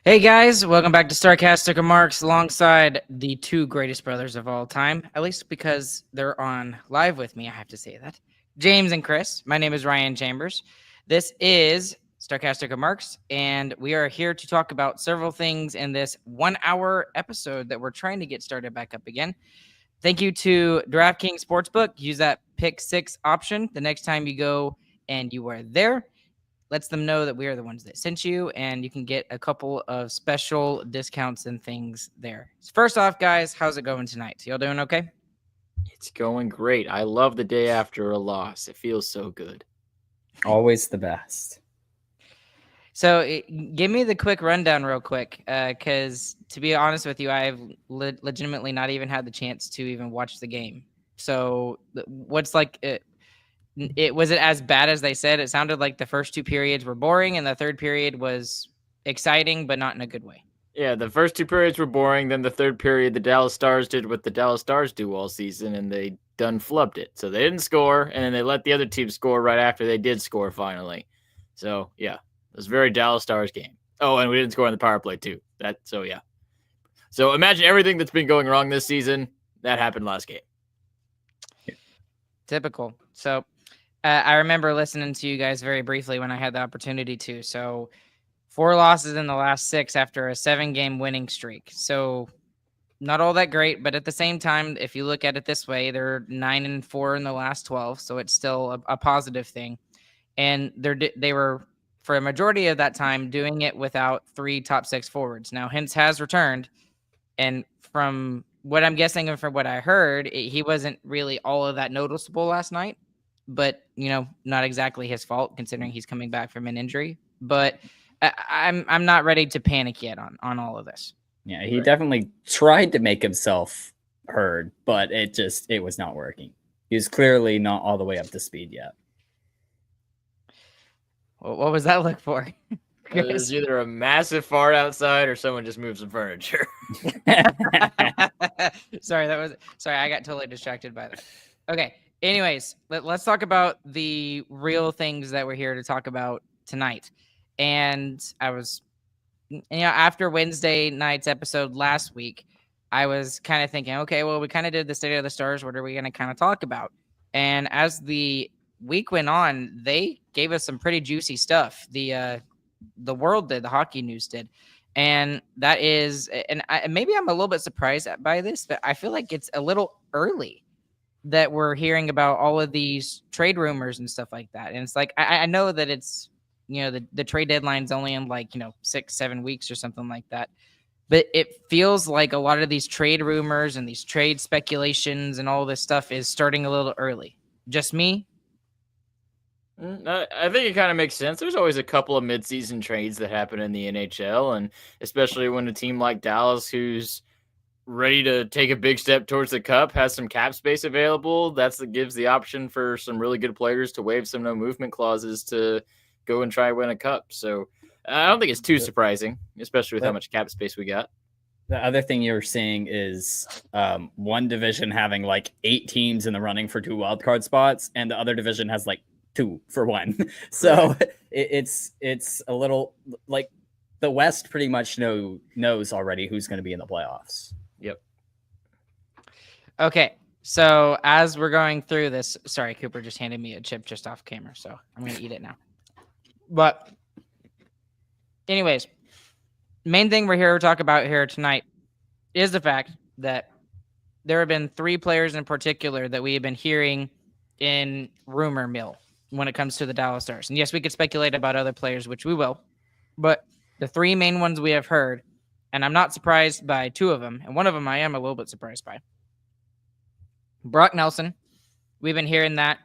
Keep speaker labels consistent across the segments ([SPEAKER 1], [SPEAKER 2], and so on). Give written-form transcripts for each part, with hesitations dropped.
[SPEAKER 1] Hey guys, welcome back to Starcastic Remarks alongside the two greatest brothers of all time, at least because they're on live with me, I have to say that. James and Chris, my name is Ryan Chambers. This is Starcastic Remarks, and we are here to talk about several things in this 1 hour episode that we're trying to get started back up again. Thank you to DraftKings Sportsbook. Use that pick 6 option the next time you go and you are there. Lets them know that we are the ones that sent you, and you can get a couple of special discounts and things there. First off, guys, how's it going tonight? Y'all doing okay?
[SPEAKER 2] It's going great. I love the day after a loss. It feels so good.
[SPEAKER 3] Always the best.
[SPEAKER 1] So give me the quick rundown real quick, because to be honest with you, I've legitimately not even had the chance to even watch the game. So what's like it was it as bad as they said? It sounded like the first two periods were boring and the third period was exciting, but not in a good way.
[SPEAKER 2] Yeah, the first two periods were boring. Then the third period, the Dallas Stars did what the Dallas Stars do all season, and they done flubbed it. So they didn't score, and then they let the other team score right after they did score finally. So, yeah, it was a very Dallas Stars game. Oh, and we didn't score on the power play, too. Yeah. So imagine everything that's been going wrong this season. That happened last game.
[SPEAKER 1] Typical. So I remember listening to you guys very briefly when I had the opportunity to. So 4 losses in the last 6 after a 7-game winning streak. So not all that great, but at the same time, if you look at it this way, they're 9-4 in the last 12. So it's still a positive thing. And they were, for a majority of that time, doing it without 3 top 6 forwards. Now, Hintz has returned. And from what I'm guessing and from what I heard, he wasn't really all of that noticeable last night. But, not exactly his fault considering he's coming back from an injury. But I'm not ready to panic yet on all of this.
[SPEAKER 3] Yeah, he definitely tried to make himself heard, but it was not working. He was clearly not all the way up to speed yet.
[SPEAKER 1] Well, what was that look for?
[SPEAKER 2] There's either a massive fart outside or someone just moved some furniture.
[SPEAKER 1] Sorry, I got totally distracted by that. Okay. Anyways, let's talk about the real things that we're here to talk about tonight. And I was, after Wednesday night's episode last week, I was kind of thinking, okay, well, we kind of did the State of the Stars. What are we going to kind of talk about? And as the week went on, they gave us some pretty juicy stuff. The world did, the hockey news did. And that is, and maybe I'm a little bit surprised by this, but I feel like it's a little early that we're hearing about all of these trade rumors and stuff like that. And it's like, I know that it's, the trade deadline's only in 6-7 weeks or something like that. But it feels like a lot of these trade rumors and these trade speculations and all this stuff is starting a little early. Just me?
[SPEAKER 2] I think it kind of makes sense. There's always a couple of midseason trades that happen in the NHL, and especially when a team like Dallas, who's ready to take a big step towards the cup, has some cap space available. That gives the option for some really good players to waive some no movement clauses to go and try and win a cup. So I don't think it's too surprising, especially with how much cap space we got.
[SPEAKER 3] The other thing you're seeing is one division having 8 teams in the running for 2 wildcard spots, and the other division has 2 for 1. So it's a little like the West pretty much knows already who's going to be in the playoffs.
[SPEAKER 2] Yep.
[SPEAKER 1] Okay. So as we're going through this, sorry, Cooper just handed me a chip just off camera, so I'm going to eat it now. But anyways, main thing we're here to talk about here tonight is the fact that there have been 3 players in particular that we have been hearing in rumor mill when it comes to the Dallas Stars. And yes, we could speculate about other players, which we will. But the 3 main ones we have heard, and I'm not surprised by 2 of them, and one of them I am a little bit surprised by. Brock Nelson, we've been hearing that,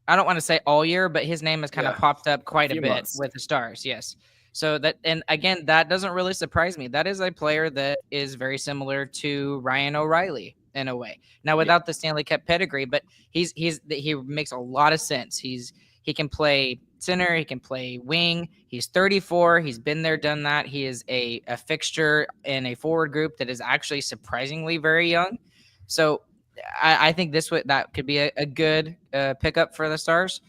[SPEAKER 1] I don't want to say all year, but his name has kind of popped up quite a bit months with the Stars, yes. So that, and again, that doesn't really surprise me. That is a player that is very similar to Ryan O'Reilly in a way. Now, without the Stanley Cup pedigree, but he makes a lot of sense. He can play center, he can play wing. He's 34. He's been there, done that. He is a fixture in a forward group that is actually surprisingly very young. So I think that could be a good pickup for the Stars.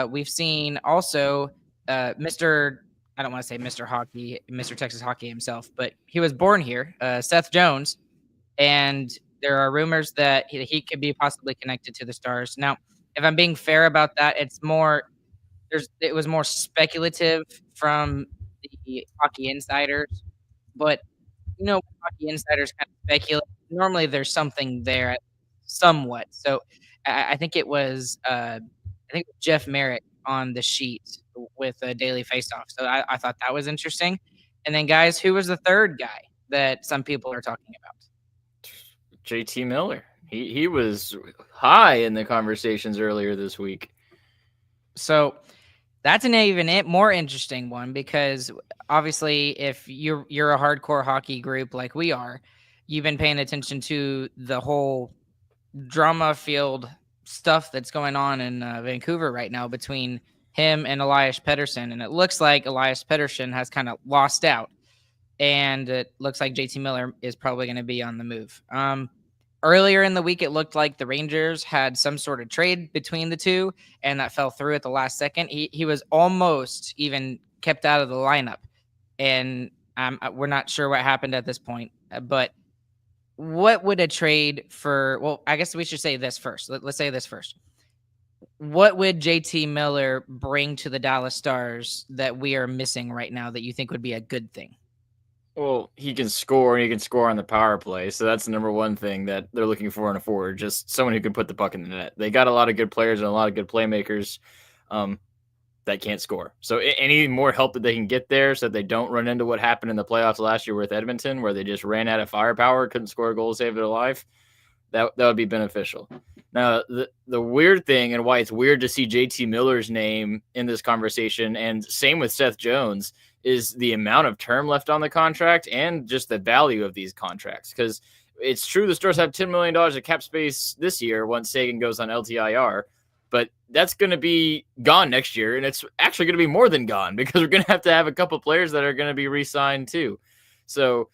[SPEAKER 1] We've seen also Mr. I don't want to say Mr. Hockey, Mr. Texas Hockey himself, but he was born here, Seth Jones, and there are rumors that he could be possibly connected to the Stars. Now, if I'm being fair about that, it was more speculative from the Hockey Insiders, but hockey insiders kind of speculate. Normally, there's something there, somewhat. So, I think it was Jeff Merrick on the sheet with a Daily Faceoff. So I thought that was interesting. And then, guys, who was the third guy that some people are talking about?
[SPEAKER 2] JT Miller. He was high in the conversations earlier this week.
[SPEAKER 1] So that's an even more interesting one because obviously, if you're a hardcore hockey group like we are, you've been paying attention to the whole drama-filled stuff that's going on in Vancouver right now between him and Elias Pettersson, and it looks like Elias Pettersson has kind of lost out, and it looks like JT Miller is probably going to be on the move. Earlier in the week, it looked like the Rangers had some sort of trade between the two, and that fell through at the last second. He was almost even kept out of the lineup, and we're not sure what happened at this point. But what would a trade for? Well, I guess we should say this first. Let's say this first. What would JT Miller bring to the Dallas Stars that we are missing right now that you think would be a good thing?
[SPEAKER 2] Well, he can score, and he can score on the power play. So that's the number one thing that they're looking for in a forward, just someone who can put the puck in the net. They got a lot of good players and a lot of good playmakers that can't score. So any more help that they can get there so that they don't run into what happened in the playoffs last year with Edmonton, where they just ran out of firepower, couldn't score a goal to save their life, that would be beneficial. Now, the weird thing and why it's weird to see JT Miller's name in this conversation, and same with Seth Jones, is the amount of term left on the contract and just the value of these contracts. Because it's true the Stars have $10 million of cap space this year once Sagan goes on LTIR, but that's going to be gone next year, and it's actually going to be more than gone because we're going to have a couple players that are going to be re-signed too. So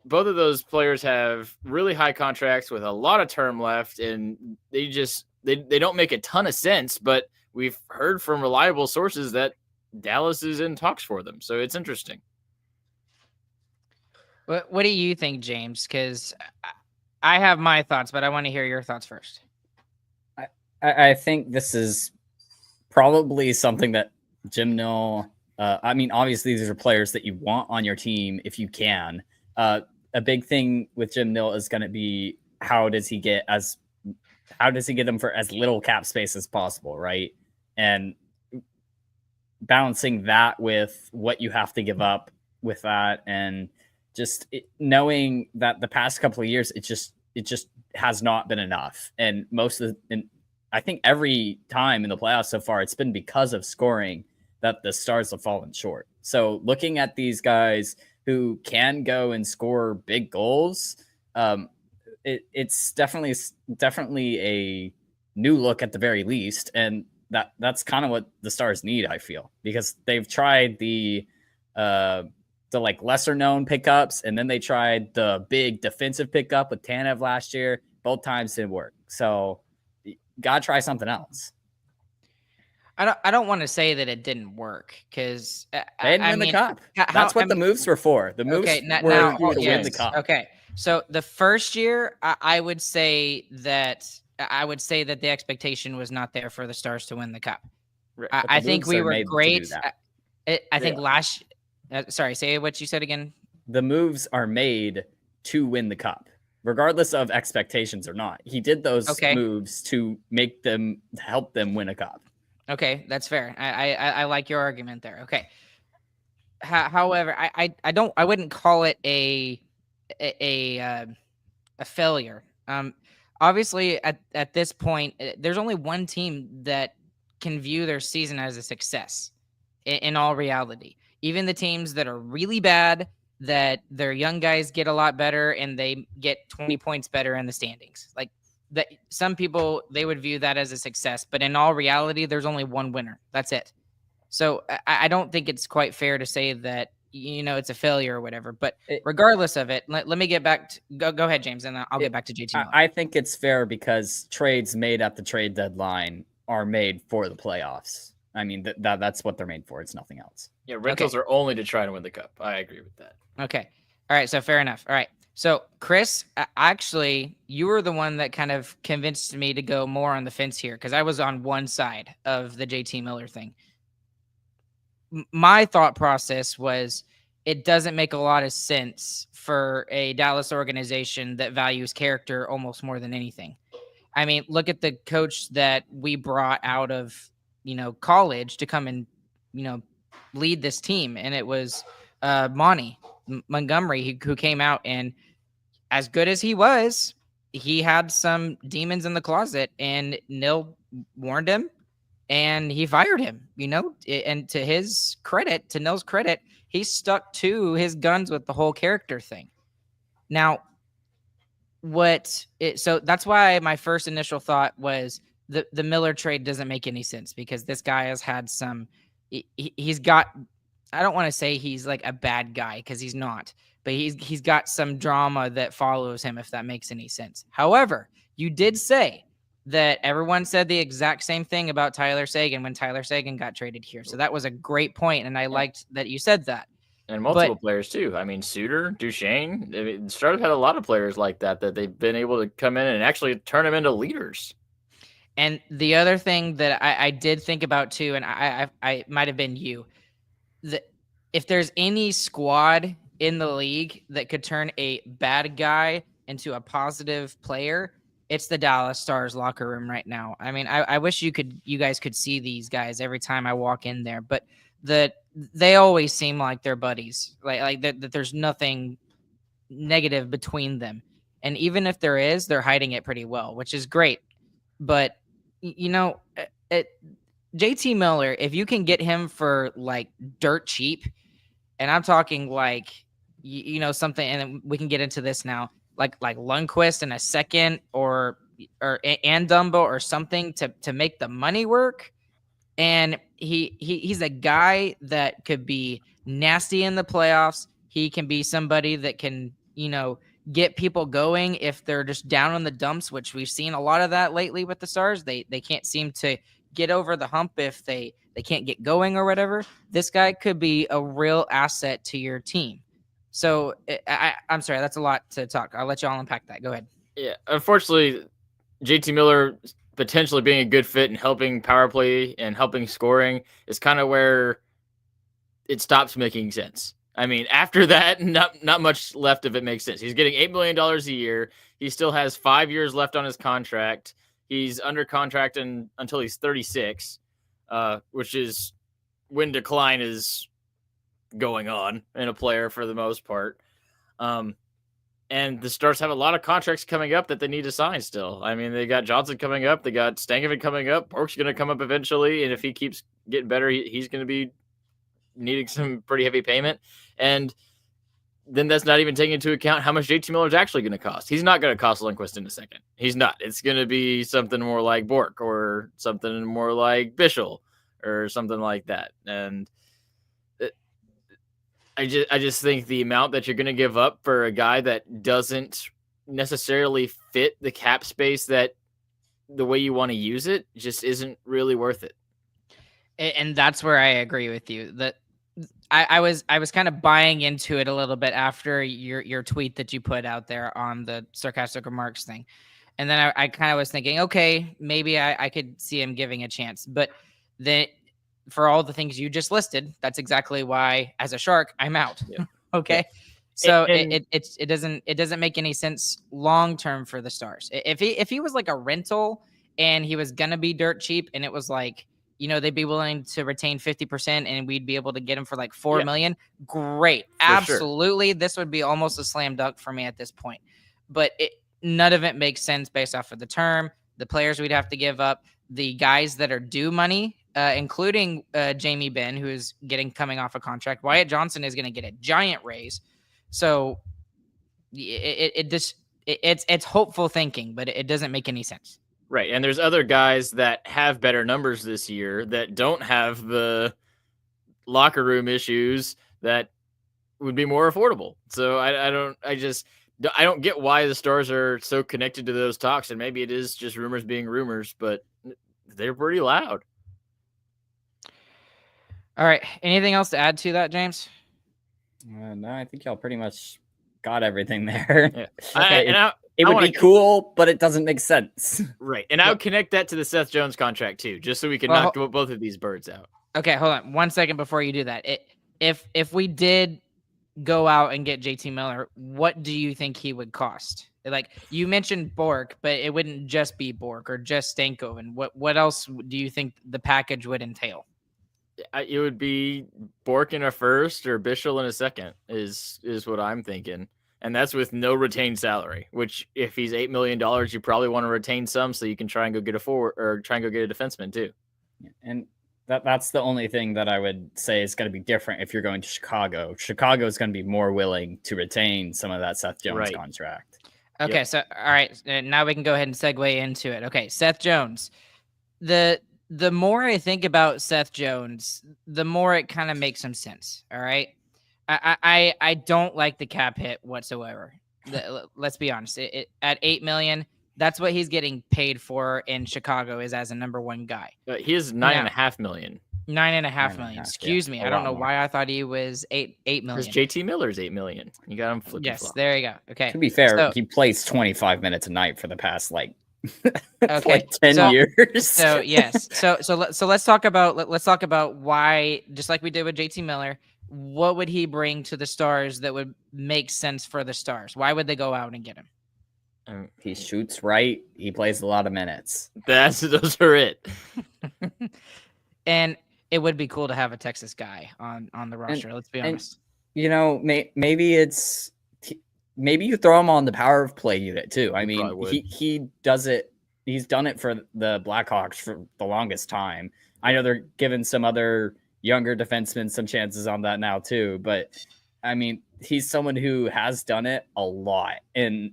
[SPEAKER 2] both of those players have really high contracts with a lot of term left, and they don't make a ton of sense, but we've heard from reliable sources that Dallas is in talks for them. So it's interesting.
[SPEAKER 1] What do you think, James? Because I have my thoughts, but I want to hear your thoughts first.
[SPEAKER 3] I think this is probably something that Jim Nill, I mean, obviously these are players that you want on your team if you can. A big thing with Jim Nill is going to be how does he get them for as little cap space as possible, right? And balancing that with what you have to give up with that, and just knowing that the past couple of years it just has not been enough, and I think every time in the playoffs so far it's been because of scoring that the Stars have fallen short. So looking at these guys who can go and score big goals, it's definitely a new look at the very least, and that's kind of what the Stars need, I feel, because they've tried the like lesser known pickups, and then they tried the big defensive pickup with Tanev last year. Both times didn't work. So gotta try something else.
[SPEAKER 1] I don't want to say that it didn't work because
[SPEAKER 3] they didn't win the cup. That's what the moves were for. The moves were to win the cup.
[SPEAKER 1] Okay, so the first year, I would say that the expectation was not there for the Stars to win the cup. I think we were great. I think last. Sorry, say what you said again.
[SPEAKER 3] The moves are made to win the cup, regardless of expectations or not. He did those moves to help them win a cup.
[SPEAKER 1] Okay, that's fair. I like your argument there. Okay. However, I wouldn't call it a failure. Obviously, at this point, there's only one team that can view their season as a success. In all reality, even the teams that are really bad, that their young guys get a lot better and they get 20 points better in the standings. Like that, some people, they would view that as a success, but in all reality, there's only one winner. That's it. So I don't think it's quite fair to say that, it's a failure or whatever, but regardless of it, let me get back to go ahead, James, and I'll get back to JT Miller.
[SPEAKER 3] I think it's fair because trades made at the trade deadline are made for the playoffs. I mean, that's what they're made for. It's nothing else.
[SPEAKER 2] Yeah, rentals are only to try to win the cup. I agree with that.
[SPEAKER 1] Okay. All right. So fair enough. All right. So Chris, actually, you were the one that kind of convinced me to go more on the fence here because I was on one side of the JT Miller thing. My thought process was it doesn't make a lot of sense for a Dallas organization that values character almost more than anything. I mean, look at the coach that we brought out of, college to come and, lead this team. And it was Monty Montgomery who came out, and as good as he was, he had some demons in the closet, and Nil warned him and he fired him, and to Nil's credit, he stuck to his guns with the whole character thing. Now, so that's why my first initial thought was the Miller trade doesn't make any sense because this guy has had he's got, I don't want to say he's like a bad guy because he's not, but he's got some drama that follows him, if that makes any sense. However, you did say that everyone said the exact same thing about Tyler Seguin when Tyler Seguin got traded here. So that was a great point, and I liked that you said that.
[SPEAKER 2] And multiple players too. I mean, Suter, Duchesne. I mean, Stars have had a lot of players like that they've been able to come in and actually turn them into leaders.
[SPEAKER 1] And the other thing that I did think about too, and I might have been you, that if there's any squad in the league that could turn a bad guy into a positive player, it's the Dallas Stars locker room right now. I mean, I wish you guys could see these guys every time I walk in there, but they always seem like they're buddies, like that there's nothing negative between them. And even if there is, they're hiding it pretty well, which is great. But JT Miller, if you can get him for like dirt cheap, and I'm talking like, something, and we can get into this now, like Lundqvist in a second or Dumbo or something to make the money work. And he's a guy that could be nasty in the playoffs. He can be somebody that can, get people going if they're just down in the dumps, which we've seen a lot of that lately with the Stars. They can't seem to get over the hump if they can't get going or whatever. This guy could be a real asset to your team. So I'm sorry, that's a lot to talk. I'll let y'all unpack that. Go ahead.
[SPEAKER 2] Yeah, unfortunately, JT Miller potentially being a good fit and helping power play and helping scoring is kind of where it stops making sense. I mean, after that, not much left of it makes sense. He's getting $8 million a year. He still has 5 years left on his contract. He's under contract until he's 36, which is when decline is going on in a player for the most part. And the Stars have a lot of contracts coming up that they need to sign still. I mean, they got Johnson coming up. They got Stankovic coming up. Bork's going to come up eventually. And if he keeps getting better, he's going to be needing some pretty heavy payment. And then that's not even taking into account how much JT Miller is actually going to cost. He's not going to cost Lundqvist in a second. He's not. It's going to be something more like Bork or something more like Bischel or something like that. And I just think the amount that you're going to give up for a guy that doesn't necessarily fit the cap space that the way you want to use it just isn't really worth it.
[SPEAKER 1] And that's where I agree with you. That I was kind of buying into it a little bit after your tweet that you put out there on the Starcastic Remarks thing. And then I kind of was thinking, okay, maybe I could see him giving a chance. But for all the things you just listed, that's exactly why, as a Shark, I'm out. Yeah. Okay. Yeah. So it doesn't make any sense long term for the Stars. If he was like a rental and he was gonna be dirt cheap, and it was like, they'd be willing to retain 50% and we'd be able to get him for like $4 million. Great. For absolutely. Sure. This would be almost a slam dunk for me at this point. But none of it makes sense based off of the term, the players we'd have to give up, the guys that are due money, including Jamie Benn, who is coming off a contract. Wyatt Johnson is going to get a giant raise. So it's hopeful thinking, but it doesn't make any sense.
[SPEAKER 2] Right. And there's other guys that have better numbers this year that don't have the locker room issues that would be more affordable. So I don't get why the Stars are so connected to those talks. And maybe it is just rumors being rumors, but they're pretty loud.
[SPEAKER 1] All right. Anything else to add to that, James?
[SPEAKER 3] No, I think y'all pretty much got everything there.
[SPEAKER 2] Yeah.
[SPEAKER 1] Okay.
[SPEAKER 3] It
[SPEAKER 2] I
[SPEAKER 3] would
[SPEAKER 2] wanna-
[SPEAKER 3] be cool, but it doesn't make sense.
[SPEAKER 2] Right. And I would connect that to the Seth Jones contract too, just so we can knock both of these birds out.
[SPEAKER 1] Okay, hold on 1 second before you do that. If we did go out and get JT Miller, what do you think he would cost? Like you mentioned Bork, but it wouldn't just be Bork or just Stankoven. What else do you think the package would entail?
[SPEAKER 2] It would be Bork in a first or Bischel in a second is what I'm thinking. And that's with no retained salary, which if he's $8 million, you probably want to retain some so you can try and go get a forward or try and go get a defenseman too.
[SPEAKER 3] And that's the only thing that I would say is going to be different if you're going to Chicago. Chicago is going to be more willing to retain some of that Seth Jones contract.
[SPEAKER 1] Okay, so all right, now we can go ahead and segue into it. Okay, Seth Jones. The more I think about Seth Jones, the more it kind of makes some sense. All right. I don't like the cap hit whatsoever. Let's be honest. At $8 million, that's what he's getting paid for in Chicago is as a number one guy.
[SPEAKER 2] He is $9.5 million.
[SPEAKER 1] $9.5 million. Excuse me. I don't know why I thought he was $8 million.
[SPEAKER 2] Because JT Miller's $8 million. You got him flipping.
[SPEAKER 1] Yes, there you go. Okay.
[SPEAKER 3] To be fair, he plays 25 minutes a night for the past like
[SPEAKER 1] okay.
[SPEAKER 3] 10 years.
[SPEAKER 1] So yes. So let's talk about why, just like we did with JT Miller, what would he bring to the Stars that would make sense for the Stars? Why would they go out and get him?
[SPEAKER 3] He shoots right. He plays a lot of minutes.
[SPEAKER 2] Those are it.
[SPEAKER 1] And it would be cool to have a Texas guy on the roster. Let's be honest.
[SPEAKER 3] You know, maybe you throw him on the power play unit too. I mean, he does it. He's done it for the Blackhawks for the longest time. I know they're giving some other younger defensemen some chances on that now too, but I mean, he's someone who has done it a lot. And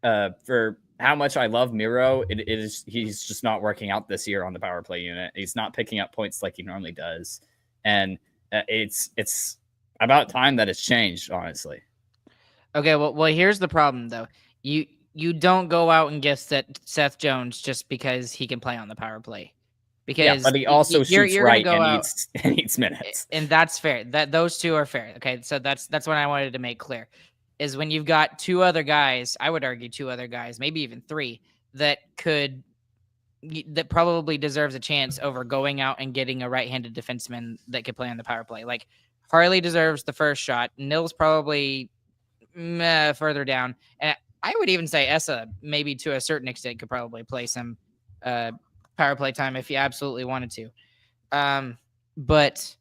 [SPEAKER 3] for how much I love Miro, he's just not working out this year on the power play unit. He's not picking up points like he normally does, and it's about time that it's changed, honestly.
[SPEAKER 1] Okay, well, here's the problem though. You don't go out and get Seth Jones just because he can play on the power play. Because
[SPEAKER 3] but he also shoots right and needs minutes.
[SPEAKER 1] And that's fair. Those two are fair. Okay, so that's what I wanted to make clear. Is when you've got two other guys, I would argue two other guys, maybe even three, that probably deserves a chance over going out and getting a right-handed defenseman that could play on the power play. Like Harley deserves the first shot. Nils probably further down. And I would even say Essa, maybe to a certain extent, could probably play some power play time if he absolutely wanted to. But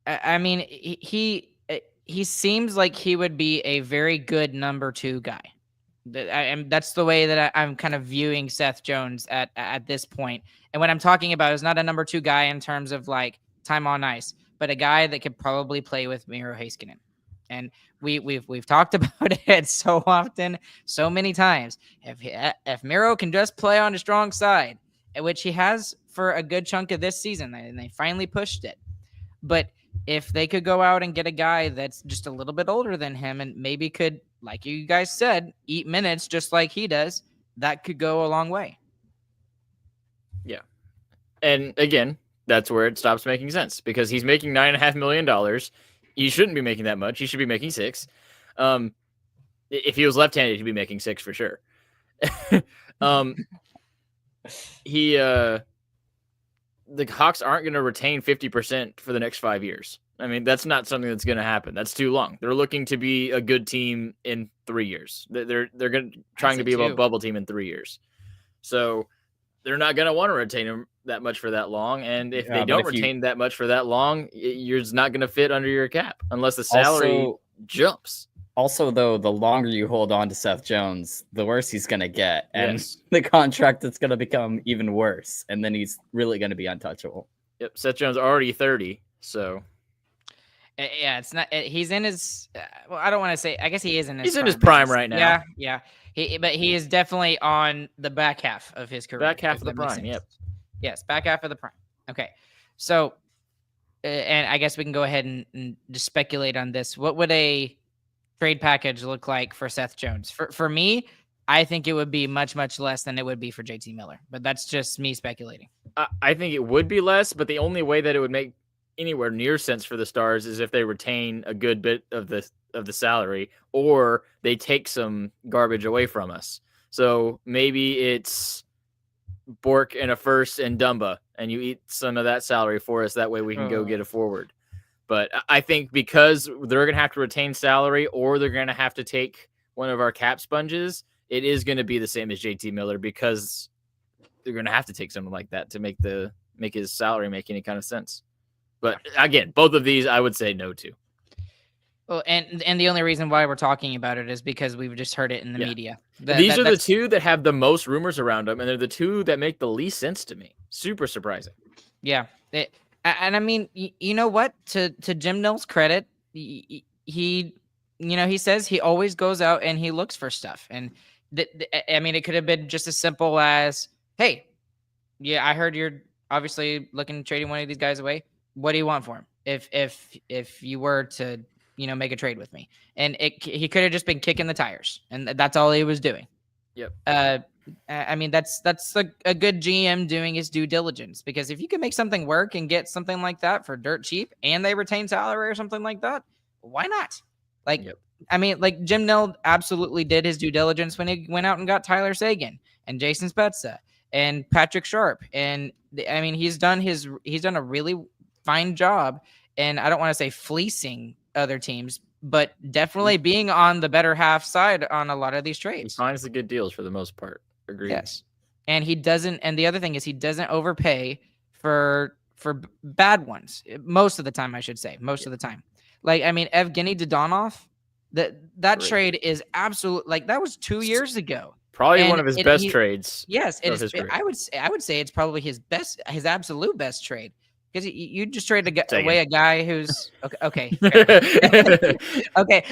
[SPEAKER 1] I mean, he seems like he would be a very good number two guy. And that's the way that I'm kind of viewing Seth Jones at this point. And what I'm talking about is not a number two guy in terms of like time on ice, but a guy that could probably play with Miro Heiskanen. And we've talked about it so often, so many times. If Miro can just play on the strong side, which he has for a good chunk of this season, and they finally pushed it. But if they could go out and get a guy that's just a little bit older than him and maybe could, like you guys said, eat minutes just like he does, that could go a long way.
[SPEAKER 2] Yeah. And again, that's where it stops making sense because he's making $9.5 million. You shouldn't be making that much. You should be making $6 million. If he was left-handed, he'd be making $6 million for sure. The Hawks aren't going to retain 50% for the next 5 years. I mean, that's not something that's going to happen. That's too long. They're looking to be a good team in 3 years. They're trying to be a bubble team in 3 years. So they're not going to want to retain him that much for that long. And if they don't retain that much for that long, you're just not going to fit under your cap unless the salary jumps.
[SPEAKER 3] Also, though, the longer you hold on to Seth Jones, the worse he's going to get. And the contract is going to become even worse. And then he's really going to be untouchable.
[SPEAKER 2] Yep. Seth Jones already 30. So.
[SPEAKER 1] Yeah, it's not. He's in his. Well, I don't want to say. I guess he is in his.
[SPEAKER 2] He's in his prime right now.
[SPEAKER 1] Yeah. But he is definitely on the back half of his career.
[SPEAKER 2] Back half of the prime. Yep.
[SPEAKER 1] Yes, back half of the prime. Okay, so, and I guess we can go ahead and just speculate on this. What would a trade package look like for Seth Jones? For me, I think it would be much, much less than it would be for JT Miller. But that's just me speculating.
[SPEAKER 2] I think it would be less, but the only way that it would make anywhere near sense for the Stars is if they retain a good bit of the salary, or they take some garbage away from us. So maybe it's Bork and a first and Dumba, and you eat some of that salary for us. That way we can go get a forward. But I think because they're going to have to retain salary, or they're going to have to take one of our cap sponges, it is going to be the same as JT Miller, because they're going to have to take someone like that to make his salary make any kind of sense. But again, both of these I would say no to.
[SPEAKER 1] Well, and the only reason why we're talking about it is because we've just heard it in the media.
[SPEAKER 2] These are the two that have the most rumors around them, and they're the two that make the least sense to me. Super surprising.
[SPEAKER 1] Yeah. And I mean, you know what? To Jim Nill's credit, he says he always goes out and he looks for stuff. And I mean, it could have been just as simple as, hey, yeah, I heard you're obviously looking at trading one of these guys away. What do you want for him? If you were to, make a trade with me, and he could have just been kicking the tires, and that's all he was doing.
[SPEAKER 2] Yep.
[SPEAKER 1] I mean, that's a good GM doing his due diligence, because if you can make something work and get something like that for dirt cheap, and they retain salary or something like that, why not? I mean, like Jim Nill absolutely did his due diligence when he went out and got Tyler Seguin and Jason Spezza and Patrick Sharp, and I mean, he's done a really fine job, and I don't want to say fleecing other teams, but definitely being on the better half side on a lot of these trades.
[SPEAKER 2] He finds the good deals for the most part. Agreed.
[SPEAKER 1] Yes. And he doesn't, and the other thing is he doesn't overpay for bad ones. Most of the time, I should say. Most of the time. Like, I mean, Evgeny Dodonov, that trade is absolute, like, that was 2 years ago.
[SPEAKER 2] Probably one of his best trades.
[SPEAKER 1] Yes, I would say it's probably his absolute best trade. Because you just traded away a guy who's okay. Okay,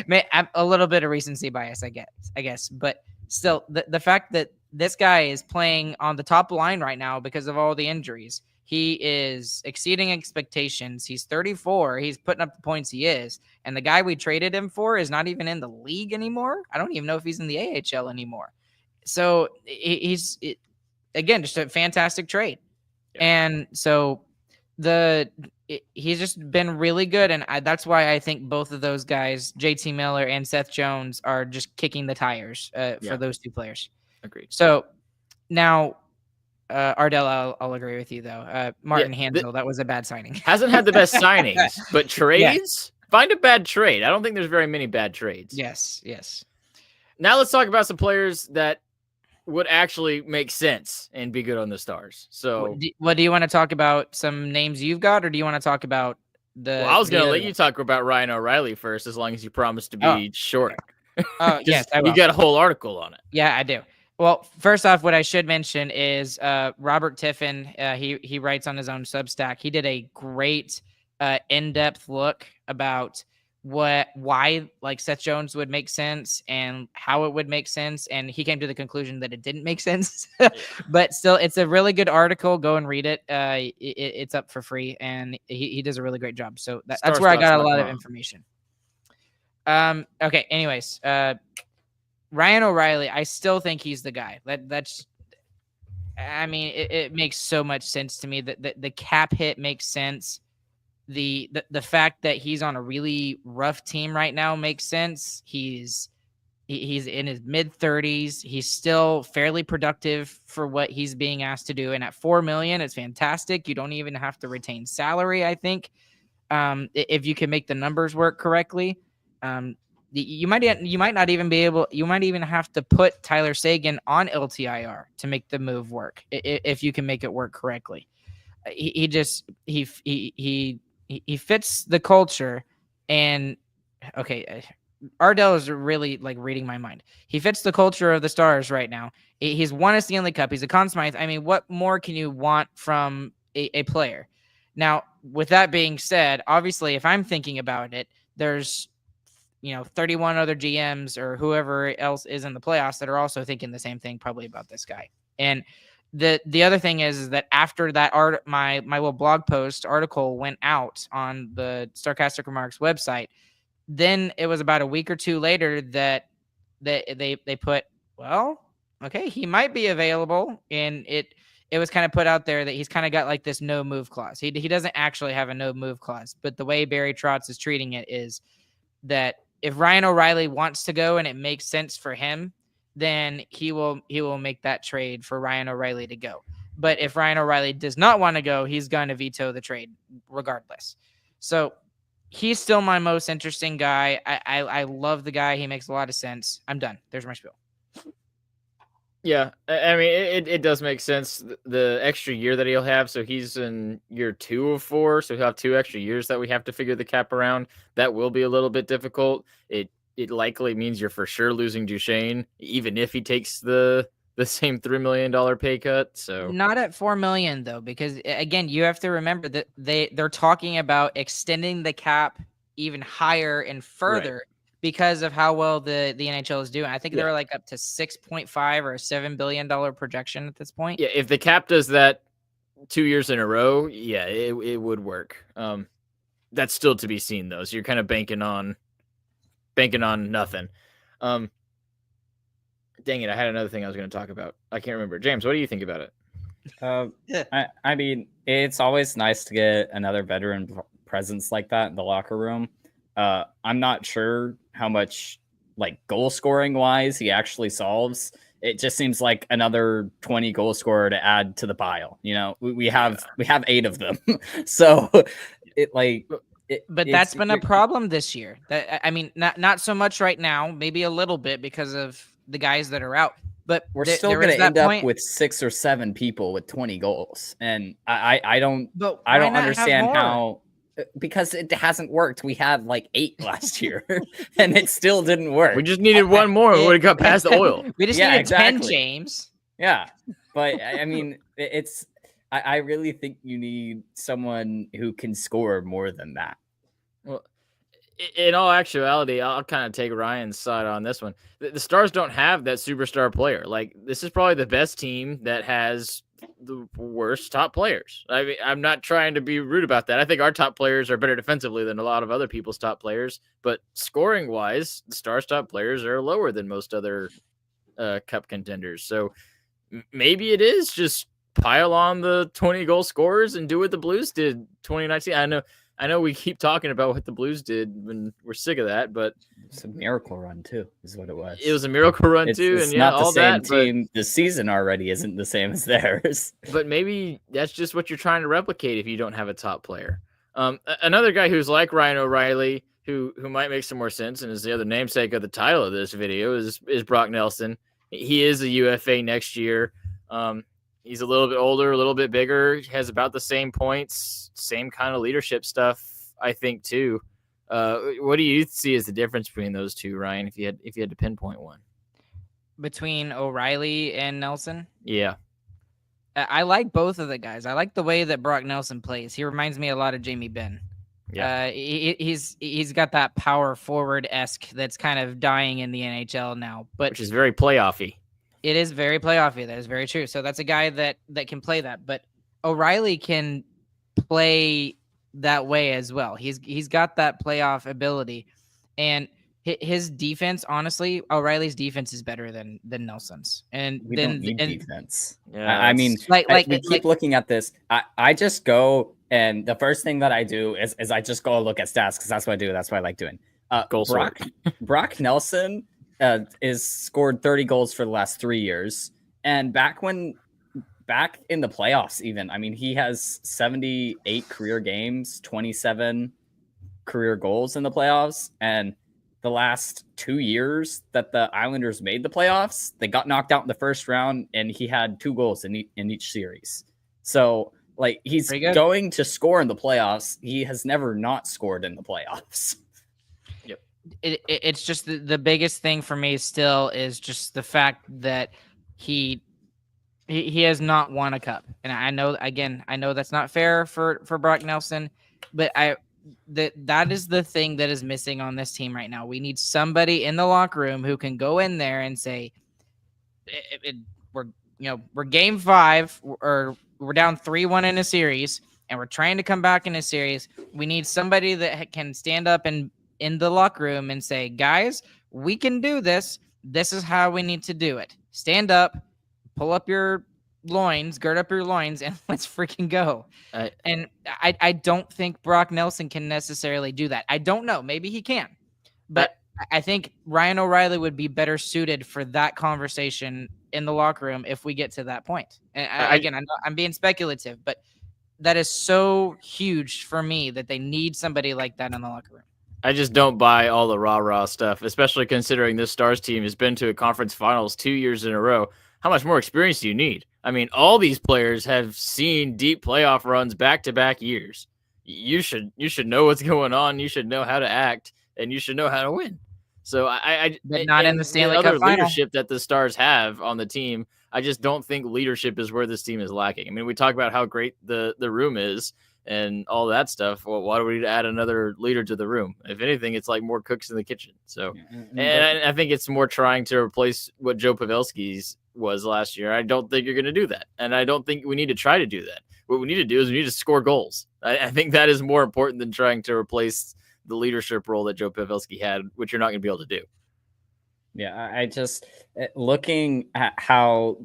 [SPEAKER 1] a little bit of recency bias, I guess, but still, the fact that this guy is playing on the top line right now because of all the injuries, he is exceeding expectations. He's 34. He's putting up the points he is, and the guy we traded him for is not even in the league anymore. I don't even know if he's in the AHL anymore. So he's again just a fantastic trade, and so. He's just been really good, and that's why I think both of those guys, JT Miller and Seth Jones, are just kicking the tires for those two players.
[SPEAKER 2] Agreed.
[SPEAKER 1] So now, Ardell, I'll agree with you though. Martin Hanzal, that was a bad signing.
[SPEAKER 2] Hasn't had the best signings, but trades. Find a bad trade. I don't think there's very many bad trades.
[SPEAKER 1] Yes.
[SPEAKER 2] Now let's talk about some players that would actually make sense and be good on the Stars. So,
[SPEAKER 1] what do you want to talk about? Some names you've got, or do you want to talk about the?
[SPEAKER 2] Well, I was going to let you talk about Ryan O'Reilly first, as long as you promise to be short.
[SPEAKER 1] Yes, I will.
[SPEAKER 2] You got a whole article on it.
[SPEAKER 1] Yeah, I do. Well, first off, what I should mention is Robert Tiffin. He writes on his own Substack. He did a great in-depth look about why like Seth Jones would make sense and how it would make sense, and he came to the conclusion that it didn't make sense. But still, it's a really good article. Go and read it. It's up for free, and he does a really great job. So that's where I got a lot of information. Okay. Anyways, Ryan O'Reilly, I still think he's the guy. That's. I mean, it makes so much sense to me that the cap hit makes sense. The fact that he's on a really rough team right now makes sense. He's in his mid-30s. He's still fairly productive for what he's being asked to do. And at $4 million, it's fantastic. You don't even have to retain salary, I think, if you can make the numbers work correctly. You might not even be able. You might even have to put Tyler Seguin on LTIR to make the move work if you can make it work correctly. He fits the culture, and okay, Ardell is really like reading my mind. He fits the culture of the Stars right now. He's won a Stanley Cup. He's a Conn Smythe. I mean, what more can you want from a player? Now, with that being said, obviously, if I'm thinking about it, there's 31 other GMs or whoever else is in the playoffs that are also thinking the same thing probably about this guy. And the other thing is that after that my little blog post article went out on the Starcastic Remarks website, then it was about a week or two later that they put, well, okay, he might be available, and it it was kind of put out there that he's kind of got like this no move clause. He doesn't actually have a no move clause, but the way Barry Trotz is treating it is that if Ryan O'Reilly wants to go and it makes sense for him, then he will make that trade for Ryan O'Reilly to go. But if Ryan O'Reilly does not want to go, he's going to veto the trade regardless. So he's still my most interesting guy. I love the guy. He makes a lot of sense. I'm done. There's my spiel.
[SPEAKER 2] Yeah, I mean, it does make sense. The extra year that he'll have, so he's in year 2 of 4, so he'll have 2 extra years that we have to figure the cap around. That will be a little bit difficult. It likely means you're for sure losing Duchesne, even if he takes the same $3 million pay cut. So
[SPEAKER 1] not at $4 million though, because again, you have to remember that they're talking about extending the cap even higher and further. Right. Because of how well the NHL is doing. I think they're like up to 6.5 or a $7 billion projection at this point.
[SPEAKER 2] Yeah, if the cap does that 2 years in a row, yeah, it would work. That's still to be seen though. So you're kind of banking on nothing. Dang it, I had another thing I was going to talk about. I can't remember. James, what do you think about it?
[SPEAKER 3] I mean, it's always nice to get another veteran presence like that in the locker room. I'm not sure how much like goal scoring wise he actually solves. It just seems like another 20 goal scorer to add to the pile. You know, we have 8 of them. So
[SPEAKER 1] but that's been a problem this year. That I mean, not so much right now, maybe a little bit because of the guys that are out. But
[SPEAKER 3] we're still going to end up with 6 or 7 people with 20 goals, and I don't understand how. Because it hasn't worked. We had like 8 last year, and it still didn't work.
[SPEAKER 2] We just needed one more. We would have got past the oil.
[SPEAKER 1] We just needed 10, James.
[SPEAKER 3] Yeah, but I mean, I really think you need someone who can score more than that.
[SPEAKER 2] Well, in all actuality, I'll kind of take Ryan's side on this one. The Stars don't have that superstar player. Like, this is probably the best team that has the worst top players. I mean, I'm not trying to be rude about that. I think our top players are better defensively than a lot of other people's top players, but scoring wise, the Stars top players are lower than most other cup contenders. So maybe it is just pile on the 20 goal scorers and do what the Blues did 2019. I know we keep talking about what the Blues did when we're sick of that, but
[SPEAKER 3] it's a miracle run too, is what it was.
[SPEAKER 2] It was a miracle run too,
[SPEAKER 3] and not all the same team. The season already isn't the same as theirs.
[SPEAKER 2] But maybe that's just what you're trying to replicate if you don't have a top player. Another guy who's like Ryan O'Reilly, who might make some more sense, and is the other namesake of the title of this video, is Brock Nelson. He is a UFA next year. He's a little bit older, a little bit bigger, has about the same points, same kind of leadership stuff, I think, too. What do you see as the difference between those two, Ryan, if you had to pinpoint one?
[SPEAKER 1] Between O'Reilly and Nelson?
[SPEAKER 2] Yeah.
[SPEAKER 1] I like both of the guys. I like the way that Brock Nelson plays. He reminds me a lot of Jamie Benn. Yeah. He's got that power forward-esque that's kind of dying in the NHL now.
[SPEAKER 2] Which is very playoffy.
[SPEAKER 1] It is very playoffy. That is very true. So that's a guy that can play that. But O'Reilly can play that way as well. He's got that playoff ability. And his defense, honestly, O'Reilly's defense is better than Nelson's. And
[SPEAKER 3] we don't need defense.
[SPEAKER 2] Yeah,
[SPEAKER 3] I mean, we keep looking at this. I just go, and the first thing that I do is I just go look at stats because that's what I do. That's what I like doing. Brock Nelson is scored 30 goals for the last 3 years. And back in the playoffs, even, I mean, he has 78 career games, 27 career goals in the playoffs. And the last 2 years that the Islanders made the playoffs, they got knocked out in the first round, and he had 2 goals in each series. So, like, he's going to score in the playoffs. He has never not scored in the playoffs.
[SPEAKER 1] It's just the biggest thing for me still is just the fact that he has not won a cup. And I know that's not fair for Brock Nelson, but that is the thing that is missing on this team right now. We need somebody in the locker room who can go in there and say, we're game 5 or we're down 3-1 in a series and we're trying to come back in a series. We need somebody that can stand up and in the locker room and say, guys, we can do this. This is how we need to do it. Stand up, pull up your loins, gird up your loins, and let's freaking go.
[SPEAKER 2] I-
[SPEAKER 1] And I don't think Brock Nelson can necessarily do that. I don't know. Maybe he can. But I think Ryan O'Reilly would be better suited for that conversation in the locker room if we get to that point. And again, I'm being speculative, but that is so huge for me that they need somebody like that in the locker room.
[SPEAKER 2] I just don't buy all the rah-rah stuff, especially considering this Stars team has been to a conference finals 2 years in a row. How much more experience do you need? I mean, all these players have seen deep playoff runs back-to-back years. You should know what's going on. You should know how to act, and you should know how to win. So
[SPEAKER 1] but not in the Stanley Cup final.
[SPEAKER 2] Leadership that the Stars have on the team, I just don't think leadership is where this team is lacking. I mean, we talk about how great the room is and all that stuff. Well, why do we need to add another leader to the room? If anything, it's like more cooks in the kitchen. So, and I think it's more trying to replace what Joe Pavelski's was last year. I don't think you're going to do that. And I don't think we need to try to do that. What we need to do is we need to score goals. I think that is more important than trying to replace the leadership role that Joe Pavelski had, which you're not going to be able to do.
[SPEAKER 3] Yeah, I just looking at how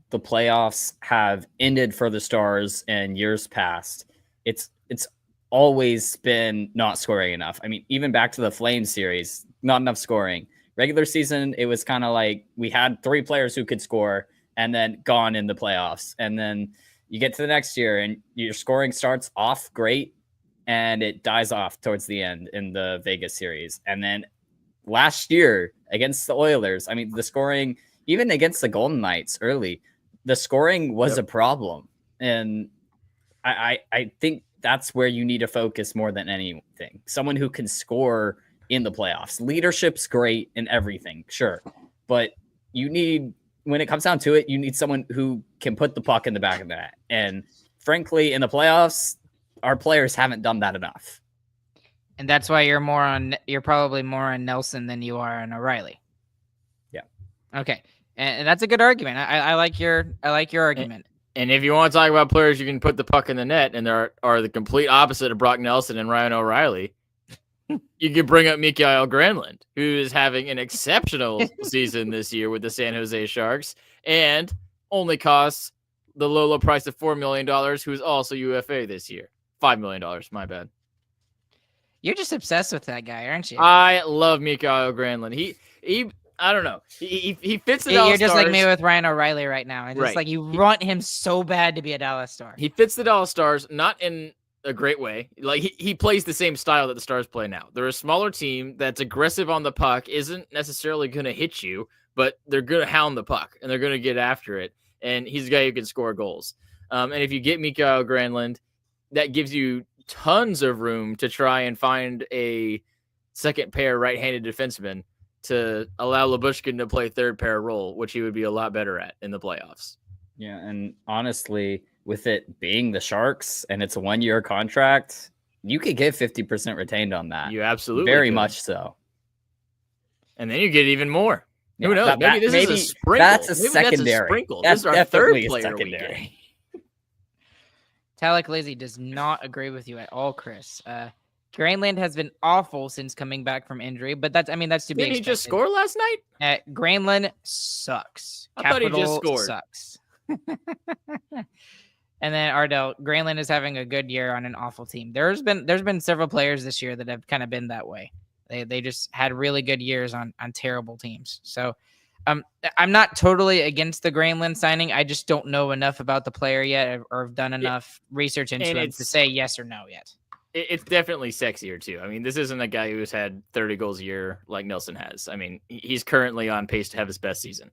[SPEAKER 3] the playoffs have ended for the Stars in years past, it's always been not scoring enough. I mean, even back to the Flames series, not enough scoring. Regular season, it was kind of like we had 3 players who could score and then gone in the playoffs. And then you get to the next year and your scoring starts off great and it dies off towards the end in the Vegas series. And then last year against the Oilers, I mean, the scoring, even against the Golden Knights early, the scoring was a problem. And I think that's where you need to focus more than anything. Someone who can score in the playoffs. Leadership's great in everything, sure. But you need, when it comes down to it, you need someone who can put the puck in the back of the net. And frankly, in the playoffs, our players haven't done that enough.
[SPEAKER 1] And that's why you're probably more on Nelson than you are on O'Reilly.
[SPEAKER 3] Yeah.
[SPEAKER 1] Okay. And that's a good argument. I like your argument.
[SPEAKER 2] And if you want to talk about players you can put the puck in the net and there are the complete opposite of Brock Nelson and Ryan O'Reilly, you can bring up Mikael Granlund, who is having an exceptional season this year with the San Jose Sharks and only costs the low price of $4 million, who is also UFA this year. $5 million, my bad.
[SPEAKER 1] You're just obsessed with that guy, aren't you?
[SPEAKER 2] I love Mikael Granlund. He I don't know. He fits the Dallas
[SPEAKER 1] You're just
[SPEAKER 2] Stars.
[SPEAKER 1] like me with Ryan O'Reilly right now. And just like you want him so bad to be a Dallas Star.
[SPEAKER 2] He fits the Dallas Stars, not in a great way. Like he plays the same style that the Stars play now. They're a smaller team that's aggressive on the puck, isn't necessarily going to hit you, but they're going to hound the puck and they're going to get after it. And he's a guy who can score goals. And if you get Mikael Granlund, that gives you tons of room to try and find a second pair right-handed defenseman to allow Lyubushkin to play third pair role, which he would be a lot better at in the playoffs.
[SPEAKER 3] Yeah, and honestly, with it being the Sharks and it's a 1-year contract, you could get 50% retained on that.
[SPEAKER 2] You absolutely
[SPEAKER 3] very
[SPEAKER 2] could.
[SPEAKER 3] much so.
[SPEAKER 2] And then you get even more.
[SPEAKER 3] Yeah,
[SPEAKER 2] who knows? Maybe this is a sprinkle.
[SPEAKER 3] That's a secondary.
[SPEAKER 2] That's a sprinkle.
[SPEAKER 3] That's
[SPEAKER 2] this is our third
[SPEAKER 3] definitely
[SPEAKER 2] player
[SPEAKER 3] secondary.
[SPEAKER 1] Talek Lizzie does not agree with you at all, Chris. Granlund has been awful since coming back from injury, but that's to be expected.
[SPEAKER 2] Didn't he just score last night?
[SPEAKER 1] Granlund sucks.
[SPEAKER 2] I thought he just scored.
[SPEAKER 1] Sucks. And then Ardell, Granlund is having a good year on an awful team. There's been several players this year that have kind of been that way. They just had really good years on terrible teams. So I'm not totally against the Granlund signing. I just don't know enough about the player yet or have done enough research into it to say yes or no yet.
[SPEAKER 2] It's definitely sexier too. I mean, this isn't a guy who's had 30 goals a year like Nelson has. I mean, he's currently on pace to have his best season.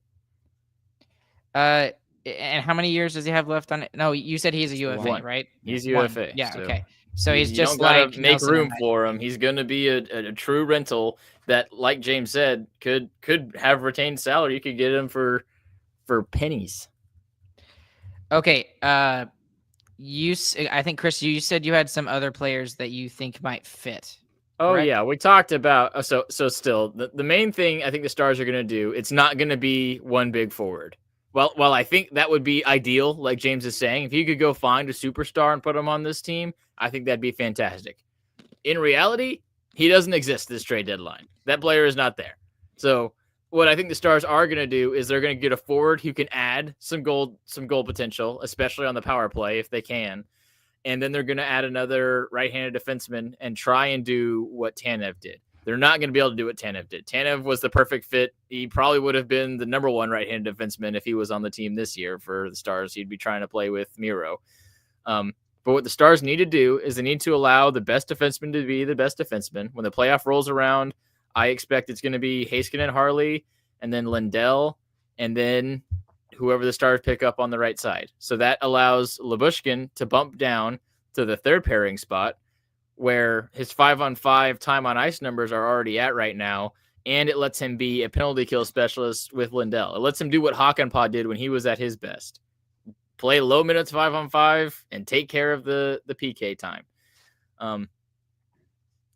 [SPEAKER 1] And how many years does he have left on it? No, you said he's a UFA, right?
[SPEAKER 2] He's UFA.
[SPEAKER 1] Yeah,
[SPEAKER 2] so
[SPEAKER 1] okay. So he's just
[SPEAKER 2] don't gotta
[SPEAKER 1] like
[SPEAKER 2] make
[SPEAKER 1] Nelson
[SPEAKER 2] room for him. He's going to be a true rental that, like James said, could have retained salary. You could get him for pennies.
[SPEAKER 1] Okay. I think Chris, you said you had some other players that you think might fit.
[SPEAKER 2] Oh
[SPEAKER 1] correct?
[SPEAKER 2] Yeah, we talked about so still the main thing I think the Stars are going to do. It's not going to be one big forward. Well, I think that would be ideal, like James is saying. If you could go find a superstar and put him on this team, I think that'd be fantastic. In reality, he doesn't exist this trade deadline. That player is not there. So what I think the Stars are going to do is they're going to get a forward who can add some goal potential, especially on the power play if they can. And then they're going to add another right-handed defenseman and try and do what Tanev did. They're not going to be able to do what Tanev did. Tanev was the perfect fit. He probably would have been the number one right-handed defenseman if he was on the team this year for the Stars. He'd be trying to play with Miro. But what the Stars need to do is they need to allow the best defenseman to be the best defenseman. When the playoff rolls around, I expect it's going to be Haskin and Harley, and then Lindell, and then whoever the Stars pick up on the right side. So that allows Lyubushkin to bump down to the third pairing spot, where his 5-on-5 time on ice numbers are already at right now, and it lets him be a penalty kill specialist with Lindell. It lets him do what Hakanpää did when he was at his best. Play low minutes 5-on-5 and take care of the PK time.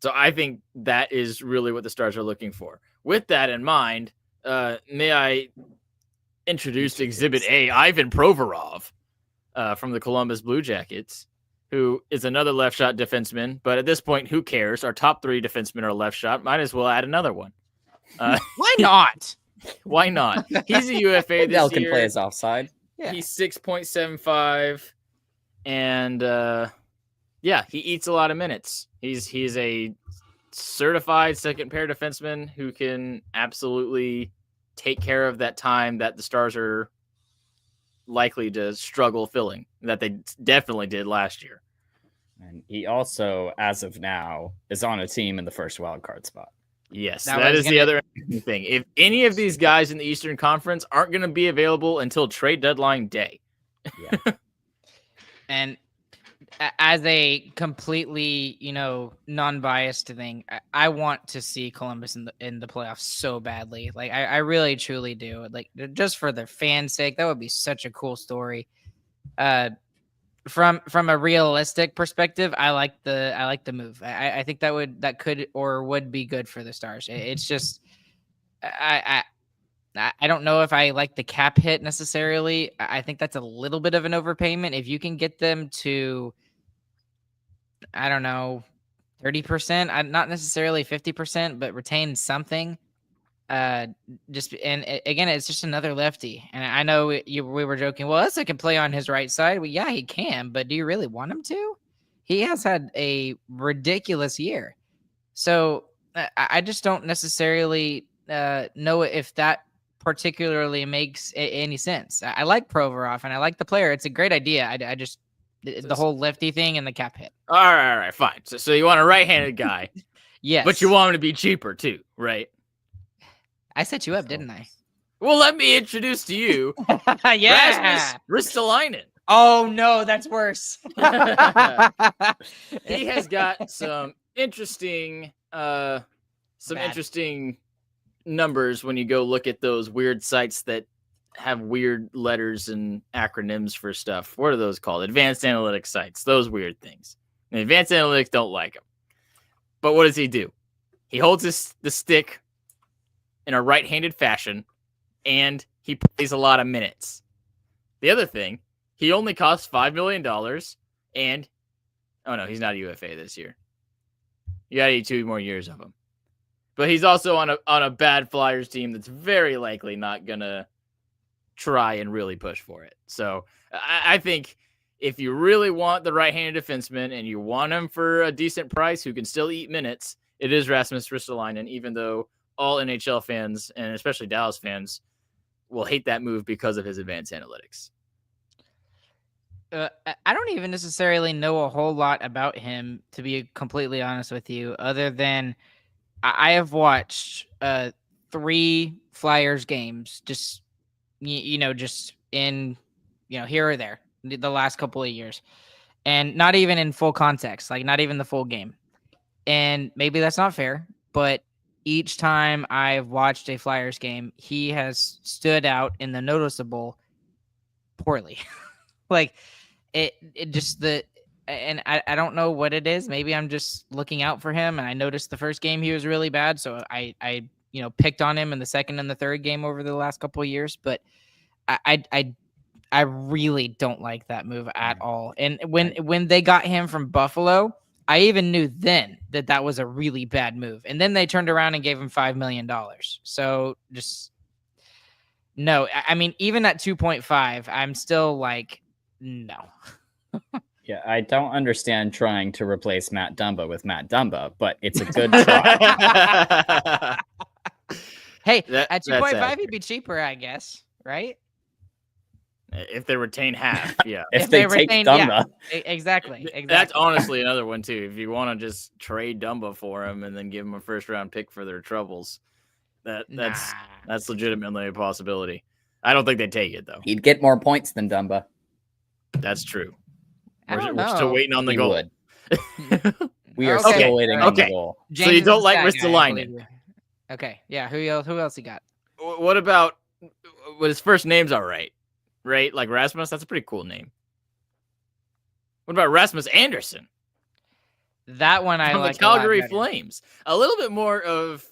[SPEAKER 2] So I think that is really what the Stars are looking for. With that in mind, may I introduce Exhibit A, Ivan Provorov from the Columbus Blue Jackets, who is another left shot defenseman. But at this point, who cares? Our top three defensemen are left shot. Might as well add another one.
[SPEAKER 1] Why not?
[SPEAKER 2] Why not? He's a UFA this
[SPEAKER 3] Dell can
[SPEAKER 2] year.
[SPEAKER 3] play his offside.
[SPEAKER 1] Yeah.
[SPEAKER 2] He's 6.75, and he eats a lot of minutes. He's a certified second pair defenseman who can absolutely take care of that time that the Stars are likely to struggle filling, that they definitely did last year.
[SPEAKER 3] And he also, as of now, is on a team in the first wild card spot.
[SPEAKER 2] Yes,
[SPEAKER 1] That
[SPEAKER 2] that
[SPEAKER 1] was
[SPEAKER 2] is the other thing. If any of these guys in the Eastern Conference aren't going to be available until trade deadline day.
[SPEAKER 3] Yeah.
[SPEAKER 1] And as a completely, non-biased thing, I want to see Columbus in the playoffs so badly. Like I really truly do. Like just for their fans' sake, that would be such a cool story. From a realistic perspective, I like the move. I think that could or would be good for the Stars. It's just I don't know if I like the cap hit necessarily. I think that's a little bit of an overpayment. If you can get them to, I don't know, 30%, not necessarily 50%, but retain something. Again, it's just another lefty. And I know we were joking, well, Essa can play on his right side. Well, yeah, he can, but do you really want him to? He has had a ridiculous year. So I just don't necessarily know if that particularly makes any sense. I like Provorov and I like the player. It's a great idea. I just the whole lefty thing and the cap hit.
[SPEAKER 2] All right, fine. So you want a right-handed guy.
[SPEAKER 1] Yes.
[SPEAKER 2] But you want him to be cheaper too, right?
[SPEAKER 1] I set you up, didn't I?
[SPEAKER 2] Well, let me introduce to you
[SPEAKER 1] Yeah.
[SPEAKER 2] Rasmus Ristolainen.
[SPEAKER 1] Oh no, that's worse.
[SPEAKER 2] He has got some interesting interesting numbers when you go look at those weird sites that have weird letters and acronyms for stuff. What are those called? Advanced analytics sites. Those weird things. And advanced analytics don't like him. But what does he do? He holds the stick in a right-handed fashion, and he plays a lot of minutes. The other thing, he only costs $5 million, and oh no, he's not a UFA this year. You got to eat 2 more years of him. But he's also on a bad Flyers team that's very likely not gonna try and really push for it. So I think if you really want the right-handed defenseman and you want him for a decent price who can still eat minutes, it is Rasmus Ristolainen, even though all NHL fans, and especially Dallas fans, will hate that move because of his advanced analytics.
[SPEAKER 1] I don't even necessarily know a whole lot about him, to be completely honest with you, other than I have watched 3 Flyers games, just just in here or there the last couple of years, and not even in full context, like not even the full game. And maybe that's not fair, but each time I've watched a Flyers game, he has stood out in the noticeable poorly. Like it just and I don't know what it is. Maybe I'm just looking out for him, and I noticed the first game he was really bad, so I picked on him in the second and the third game over the last couple of years. But I really don't like that move at all. And when they got him from Buffalo, I even knew then that that was a really bad move. And then they turned around and gave him $5 million. So just no. I mean, even at 2.5, I'm still like, no.
[SPEAKER 3] Yeah, I don't understand trying to replace Matt Dumba with Matt Dumba, but it's a good try.
[SPEAKER 1] Hey,
[SPEAKER 2] That-
[SPEAKER 1] at
[SPEAKER 2] that's
[SPEAKER 1] 2.5,
[SPEAKER 2] accurate.
[SPEAKER 1] he'd be cheaper, I guess. Right?
[SPEAKER 2] If they retain half, yeah.
[SPEAKER 3] If
[SPEAKER 1] If
[SPEAKER 3] they
[SPEAKER 1] they
[SPEAKER 3] take
[SPEAKER 1] retain-
[SPEAKER 3] Dumba,
[SPEAKER 1] Exactly.
[SPEAKER 2] That's honestly another one too. If you want to just trade Dumba for him and then give him a first round pick for their troubles, that's legitimately a possibility. I don't think they take it though.
[SPEAKER 3] he'd get more points than Dumba.
[SPEAKER 2] That's true.
[SPEAKER 1] I don't
[SPEAKER 2] We're still
[SPEAKER 1] know.
[SPEAKER 2] waiting on the
[SPEAKER 3] He
[SPEAKER 2] goal.
[SPEAKER 3] would. We are
[SPEAKER 1] Okay.
[SPEAKER 3] still waiting on the
[SPEAKER 2] Okay.
[SPEAKER 3] goal.
[SPEAKER 2] So you
[SPEAKER 1] James is
[SPEAKER 2] don't
[SPEAKER 1] the
[SPEAKER 2] like
[SPEAKER 1] stat
[SPEAKER 2] risk
[SPEAKER 1] guy,
[SPEAKER 2] the
[SPEAKER 1] I
[SPEAKER 2] line
[SPEAKER 1] believe
[SPEAKER 2] in.
[SPEAKER 1] you. Okay. Yeah. Who else you got?
[SPEAKER 2] What about what his first name's all right? Right? Like Rasmus, that's a pretty cool name. What about Rasmus Anderson
[SPEAKER 1] That one I
[SPEAKER 2] from the
[SPEAKER 1] like a lot
[SPEAKER 2] Calgary
[SPEAKER 1] better.
[SPEAKER 2] Flames? A little bit more of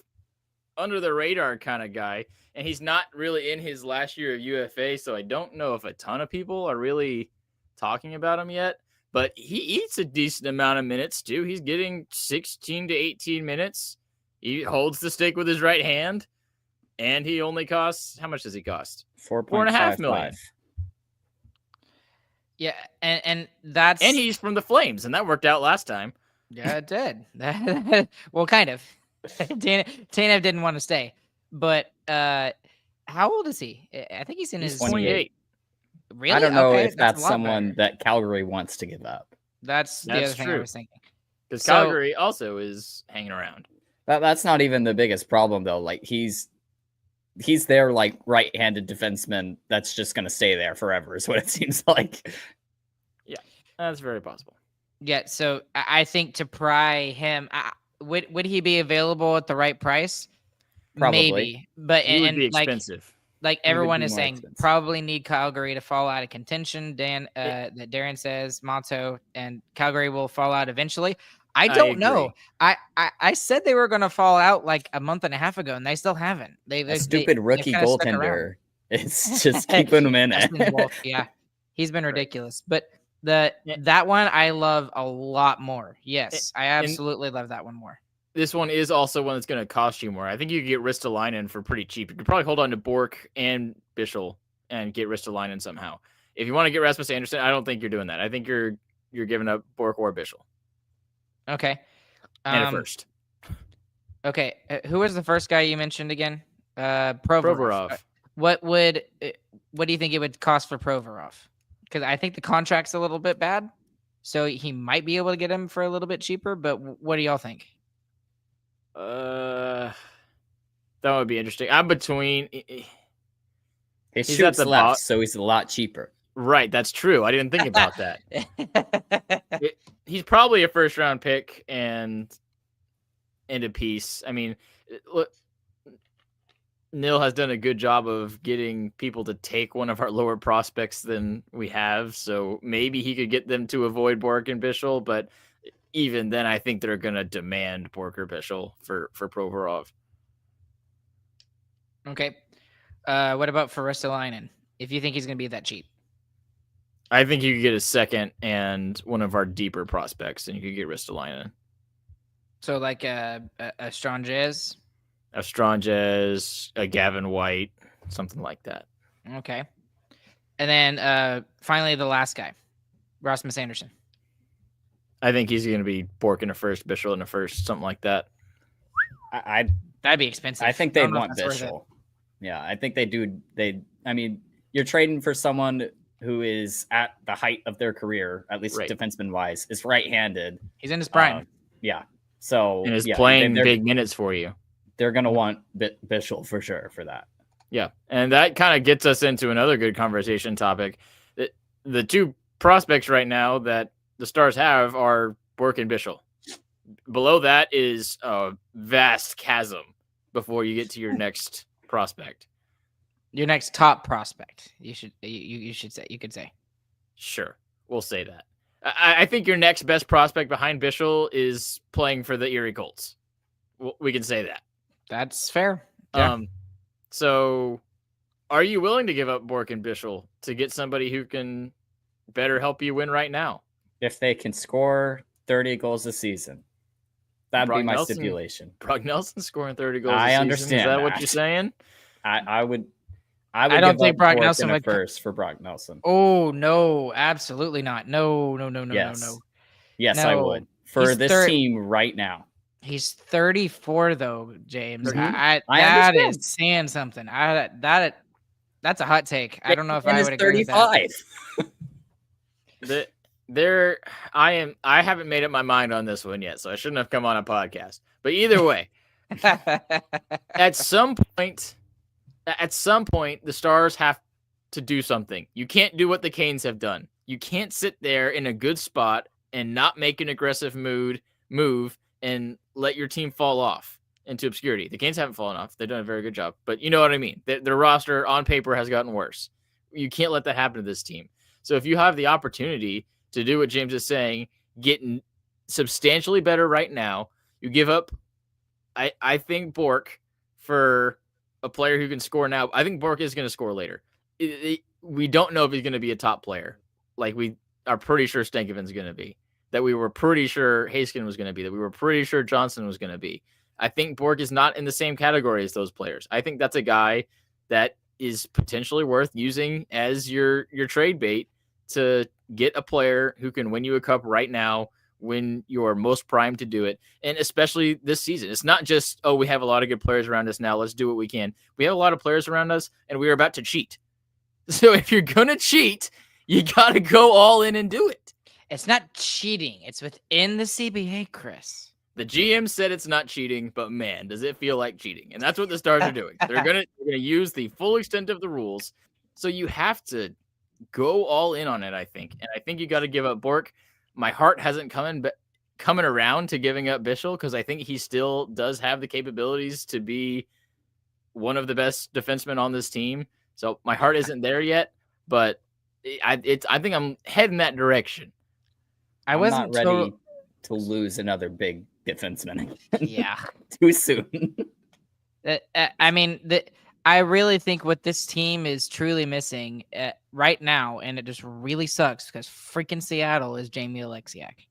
[SPEAKER 2] under the radar kind of guy, and he's not really in his last year of UFA, so I don't know if a ton of people are really talking about him yet. But he eats a decent amount of minutes too. He's getting 16 to 18 minutes. He holds the stick with his right hand, and he only costs, how much does he cost?
[SPEAKER 3] 4.5
[SPEAKER 2] million.
[SPEAKER 1] Yeah, and that's
[SPEAKER 2] And he's from the Flames, and that worked out last time.
[SPEAKER 1] yeah, it did. Well, kind of. Tanev didn't want to stay, but how old is he? I think he's in
[SPEAKER 2] He's
[SPEAKER 1] his
[SPEAKER 2] 28.
[SPEAKER 1] Really?
[SPEAKER 3] I don't know
[SPEAKER 1] Okay,
[SPEAKER 3] if that's
[SPEAKER 1] a lot
[SPEAKER 3] someone
[SPEAKER 1] better.
[SPEAKER 3] that Calgary wants to give up.
[SPEAKER 1] That's the
[SPEAKER 2] That's
[SPEAKER 1] other thing I
[SPEAKER 2] true.
[SPEAKER 1] was thinking.
[SPEAKER 2] Because
[SPEAKER 1] So-
[SPEAKER 2] Calgary also is hanging around.
[SPEAKER 3] That's not even the biggest problem though. Like he's their like right-handed defenseman that's just gonna stay there forever, is what it seems like.
[SPEAKER 2] That's very possible.
[SPEAKER 1] Yeah, so I think to pry him, would he be available at the right price?
[SPEAKER 3] Probably.
[SPEAKER 1] Maybe, but
[SPEAKER 2] He would
[SPEAKER 1] and
[SPEAKER 2] be
[SPEAKER 1] like
[SPEAKER 2] expensive.
[SPEAKER 3] would
[SPEAKER 1] everyone
[SPEAKER 3] be
[SPEAKER 1] is
[SPEAKER 3] more
[SPEAKER 1] saying,
[SPEAKER 3] expensive.
[SPEAKER 1] probably need Calgary to fall out of contention. That Darren says Mato and Calgary will fall out eventually. I don't know. I said they were going to fall out like a month and a half ago, and they still haven't.
[SPEAKER 3] A stupid rookie
[SPEAKER 1] kinda stuck around.
[SPEAKER 3] goaltender. It's just keeping him in
[SPEAKER 1] Justin
[SPEAKER 3] it.
[SPEAKER 1] Wolf, yeah, he's been
[SPEAKER 2] Right.
[SPEAKER 1] ridiculous. But
[SPEAKER 2] Yeah.
[SPEAKER 1] that one I love a lot more. Yes, I absolutely love that one more.
[SPEAKER 2] This one is also one that's going to cost you more. I think you could get Ristolainen for pretty cheap. You could probably hold on to Bork and Bischel and get Ristolainen somehow. If you want to get Rasmus Anderson, I don't think you're doing that. I think you're giving up Bork or Bischel
[SPEAKER 1] Okay.
[SPEAKER 2] and a first.
[SPEAKER 1] Okay. Who was the first guy you mentioned again? Provorov.
[SPEAKER 2] Provorov.
[SPEAKER 1] What do you think it would cost for Provorov? Because I think the contract's a little bit bad, so he might be able to get him for a little bit cheaper. But what do y'all think?
[SPEAKER 2] That would be interesting. I'm between.
[SPEAKER 3] He
[SPEAKER 2] He's at
[SPEAKER 3] shoots
[SPEAKER 2] the
[SPEAKER 3] left, so he's a lot cheaper.
[SPEAKER 2] Right, that's true. I didn't think about that. He's probably a first round pick and a piece. I mean, look, Neil has done a good job of getting people to take one of our lower prospects than we have. So maybe he could get them to avoid Bork and Bischel, but even then, I think they're going to demand Bork or Bischel for Provorov.
[SPEAKER 1] Okay. What about for Ristolainen? If you think he's going to be that cheap.
[SPEAKER 2] I think you could get a second and one of our deeper prospects, and you could get Ristolainen.
[SPEAKER 1] So like a Stranges.
[SPEAKER 2] A Stranges, a Gavin White, something like that.
[SPEAKER 1] Okay. And then finally the last guy, Rasmus Anderson.
[SPEAKER 2] I think he's going to be Bork in a first, Bischel in a first, something like that.
[SPEAKER 1] That'd be expensive.
[SPEAKER 3] I think
[SPEAKER 1] I
[SPEAKER 3] they'd
[SPEAKER 1] don't know if
[SPEAKER 3] want
[SPEAKER 1] that's worth it.
[SPEAKER 3] Bischel. Yeah, I think they do. I mean, you're trading for someone who is at the height of their career, at least
[SPEAKER 2] Right.
[SPEAKER 3] defenseman wise, is right-handed.
[SPEAKER 1] He's in his prime.
[SPEAKER 3] Yeah. So
[SPEAKER 2] And is
[SPEAKER 3] yeah,
[SPEAKER 2] playing
[SPEAKER 3] they're,
[SPEAKER 2] big minutes for you.
[SPEAKER 3] They're gonna want Bischel for sure for that.
[SPEAKER 2] Yeah. And that kind of gets us into another good conversation topic. The two prospects right now that the Stars have are Bork and Bischel. Below that is a vast chasm before you get to your next prospect.
[SPEAKER 1] Your next top prospect. You could say.
[SPEAKER 2] Sure. We'll say that. I think your next best prospect behind Bischel is playing for the Erie Colts. We can say that.
[SPEAKER 1] That's fair. Yeah.
[SPEAKER 2] So are you willing to give up Bork and Bischel to get somebody who can better help you win right now?
[SPEAKER 3] If they can score 30 goals a season. That'd
[SPEAKER 2] Brock
[SPEAKER 3] be my
[SPEAKER 2] Nelson-
[SPEAKER 3] stipulation.
[SPEAKER 2] Brock Nelson scoring 30 goals.
[SPEAKER 3] I
[SPEAKER 2] a season.
[SPEAKER 3] understand
[SPEAKER 2] Is that what
[SPEAKER 3] that.
[SPEAKER 2] you're saying?
[SPEAKER 3] I would
[SPEAKER 1] I don't
[SPEAKER 3] give
[SPEAKER 1] think
[SPEAKER 3] up
[SPEAKER 1] Brock
[SPEAKER 3] Bork
[SPEAKER 1] Nelson
[SPEAKER 3] in a
[SPEAKER 1] would
[SPEAKER 3] first for Brock Nelson.
[SPEAKER 1] Oh no, absolutely not. No.
[SPEAKER 3] Yes, I
[SPEAKER 1] No.
[SPEAKER 3] would. For
[SPEAKER 1] He's
[SPEAKER 3] this team right now.
[SPEAKER 1] He's 34 though, James.
[SPEAKER 3] Mhm.
[SPEAKER 1] I
[SPEAKER 3] I
[SPEAKER 1] that
[SPEAKER 3] understand.
[SPEAKER 1] is saying something. That's a hot take. I don't know if
[SPEAKER 3] And
[SPEAKER 1] I
[SPEAKER 3] is
[SPEAKER 1] would agree with that.
[SPEAKER 3] 35.
[SPEAKER 2] I haven't made up my mind on this one yet, so I shouldn't have come on a podcast. But either way, at some point, the Stars have to do something. You can't do what the Canes have done. You can't sit there in a good spot and not make an aggressive move and let your team fall off into obscurity. The Canes haven't fallen off. They've done a very good job. But you know what I mean. Their roster on paper has gotten worse. You can't let that happen to this team. So if you have the opportunity to do what James is saying, get substantially better right now, you give up, I think, Bork for a player who can score now. I think Bork is going to score later. We don't know if he's going to be a top player. Like we are pretty sure Stankoven's going to be. That we were pretty sure Haskin was going to be. That we were pretty sure Johnson was going to be. I think Bork is not in the same category as those players. I think that's a guy that is potentially worth using as your trade bait to get a player who can win you a cup right now when you're most primed to do it. And especially this season. It's not just, we have a lot of good players around us now. Let's do what we can. We have a lot of players around us, and we are about to cheat. So if you're going to cheat, you got to go all in and do it.
[SPEAKER 1] It's not cheating. It's within the CBA, Chris.
[SPEAKER 2] The GM said it's not cheating, but man, does it feel like cheating. And that's what the Stars are doing. They're gonna use the full extent of the rules. So you have to go all in on it, I think. And I think you got to give up Bork. My heart hasn't coming around to giving up Bischel because I think he still does have the capabilities to be one of the best defensemen on this team. So my heart isn't there yet, but I think I'm heading that direction.
[SPEAKER 1] I wasn't
[SPEAKER 3] not ready to lose another big defenseman.
[SPEAKER 1] Yeah.
[SPEAKER 3] Too soon.
[SPEAKER 1] I really think what this team is truly missing right now, and it just really sucks because freaking Seattle, is Jamie Alexiak.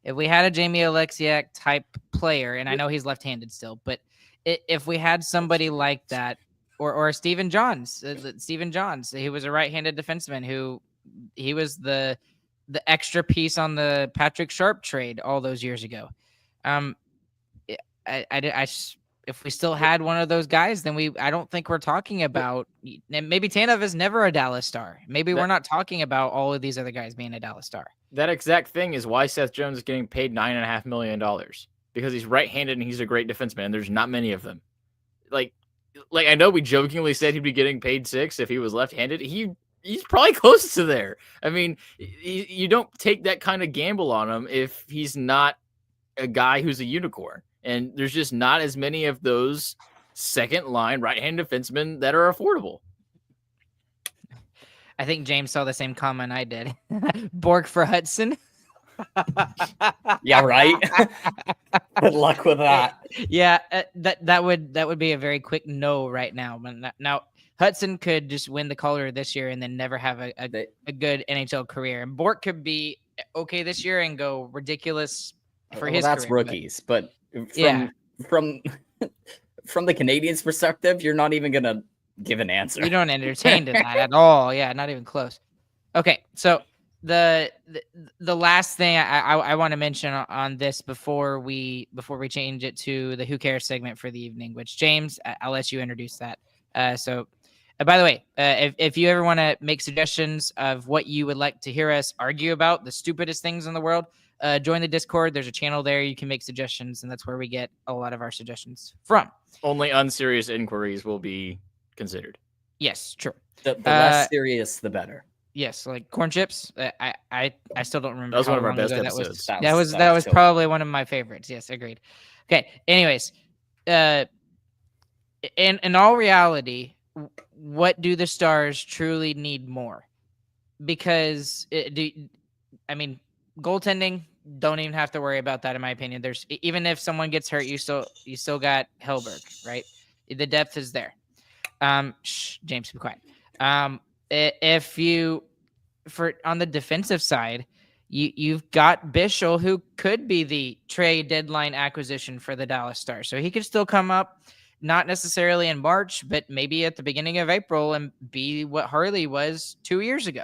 [SPEAKER 1] If we had a Jamie Alexiak type player, and I know he's left-handed still, but if we had somebody like that, or Stephen Johns, he was a right-handed defenseman who he was the extra piece on the Patrick Sharp trade all those years ago. If we still had one of those guys, then I don't think we're talking about, and maybe Tanev is never a Dallas Star. Maybe we're not talking about all of these other guys being a Dallas Star.
[SPEAKER 2] That exact thing is why Seth Jones is getting paid $9.5 million because he's right-handed and he's a great defenseman. And there's not many of them. Like I know we jokingly said he'd be getting paid $6 million if he was left-handed. He's probably close to there. I mean, you don't take that kind of gamble on him if he's not a guy who's a unicorn. And there's just not as many of those second-line right-hand defensemen that are affordable.
[SPEAKER 1] I think James saw the same comment I did. Bork for Hudson.
[SPEAKER 3] Yeah, right. Good luck with that.
[SPEAKER 1] Yeah, that would be a very quick no right now. But now Hudson could just win the Calder this year and then never have a good NHL career. And Bork could be okay this year and go ridiculous for his
[SPEAKER 3] that's
[SPEAKER 1] career.
[SPEAKER 3] Rookies, but from the Canadians' perspective, you're not even gonna give an answer.
[SPEAKER 1] You don't entertain to that at all. Yeah, not even close. Okay, so the last thing I want to mention on this before we change it to the Who Cares segment for the evening, which James, I'll let you introduce that. By the way, if you ever want to make suggestions of what you would like to hear us argue about, the stupidest things in the world, join the Discord. There's a channel there. You can make suggestions, and that's where we get a lot of our suggestions from.
[SPEAKER 2] Only unserious inquiries will be considered.
[SPEAKER 1] Yes, true.
[SPEAKER 3] The less serious, the better.
[SPEAKER 1] Yes, like corn chips. I still don't remember.
[SPEAKER 2] That was one of our
[SPEAKER 1] long
[SPEAKER 2] best
[SPEAKER 1] ago
[SPEAKER 2] episodes.
[SPEAKER 1] That was probably one of my favorites. Yes, agreed. Okay. Anyways, in all reality, what do the Stars truly need more? Because goaltending, don't even have to worry about that in my opinion. There's even if someone gets hurt, you still got Hellberg, right? The depth is there. James, be quiet. If you on the defensive side, you've got Bishop, who could be the trade deadline acquisition for the Dallas Stars. So he could still come up, not necessarily in March, but maybe at the beginning of April and be what Harley was 2 years ago.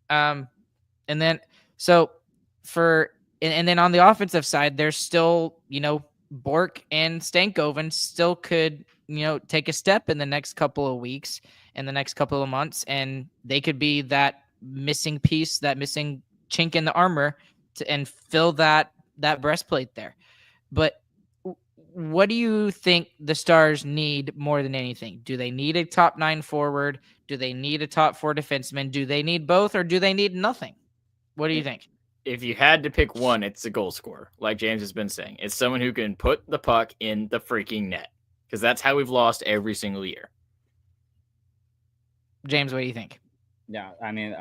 [SPEAKER 1] And then then on the offensive side, there's still, Bork and Stankoven still could, take a step in the next couple of weeks, in the next couple of months, and they could be that missing piece, that missing chink in the armor and fill that breastplate there. But what do you think the Stars need more than anything? Do they need a top 9 forward? Do they need a top 4 defenseman? Do they need both, or do they need nothing? What do you think?
[SPEAKER 2] If you had to pick one, it's a goal scorer, like James has been saying. It's someone who can put the puck in the freaking net, because that's how we've lost every single year.
[SPEAKER 1] James, what do you think?
[SPEAKER 3] Yeah, I mean,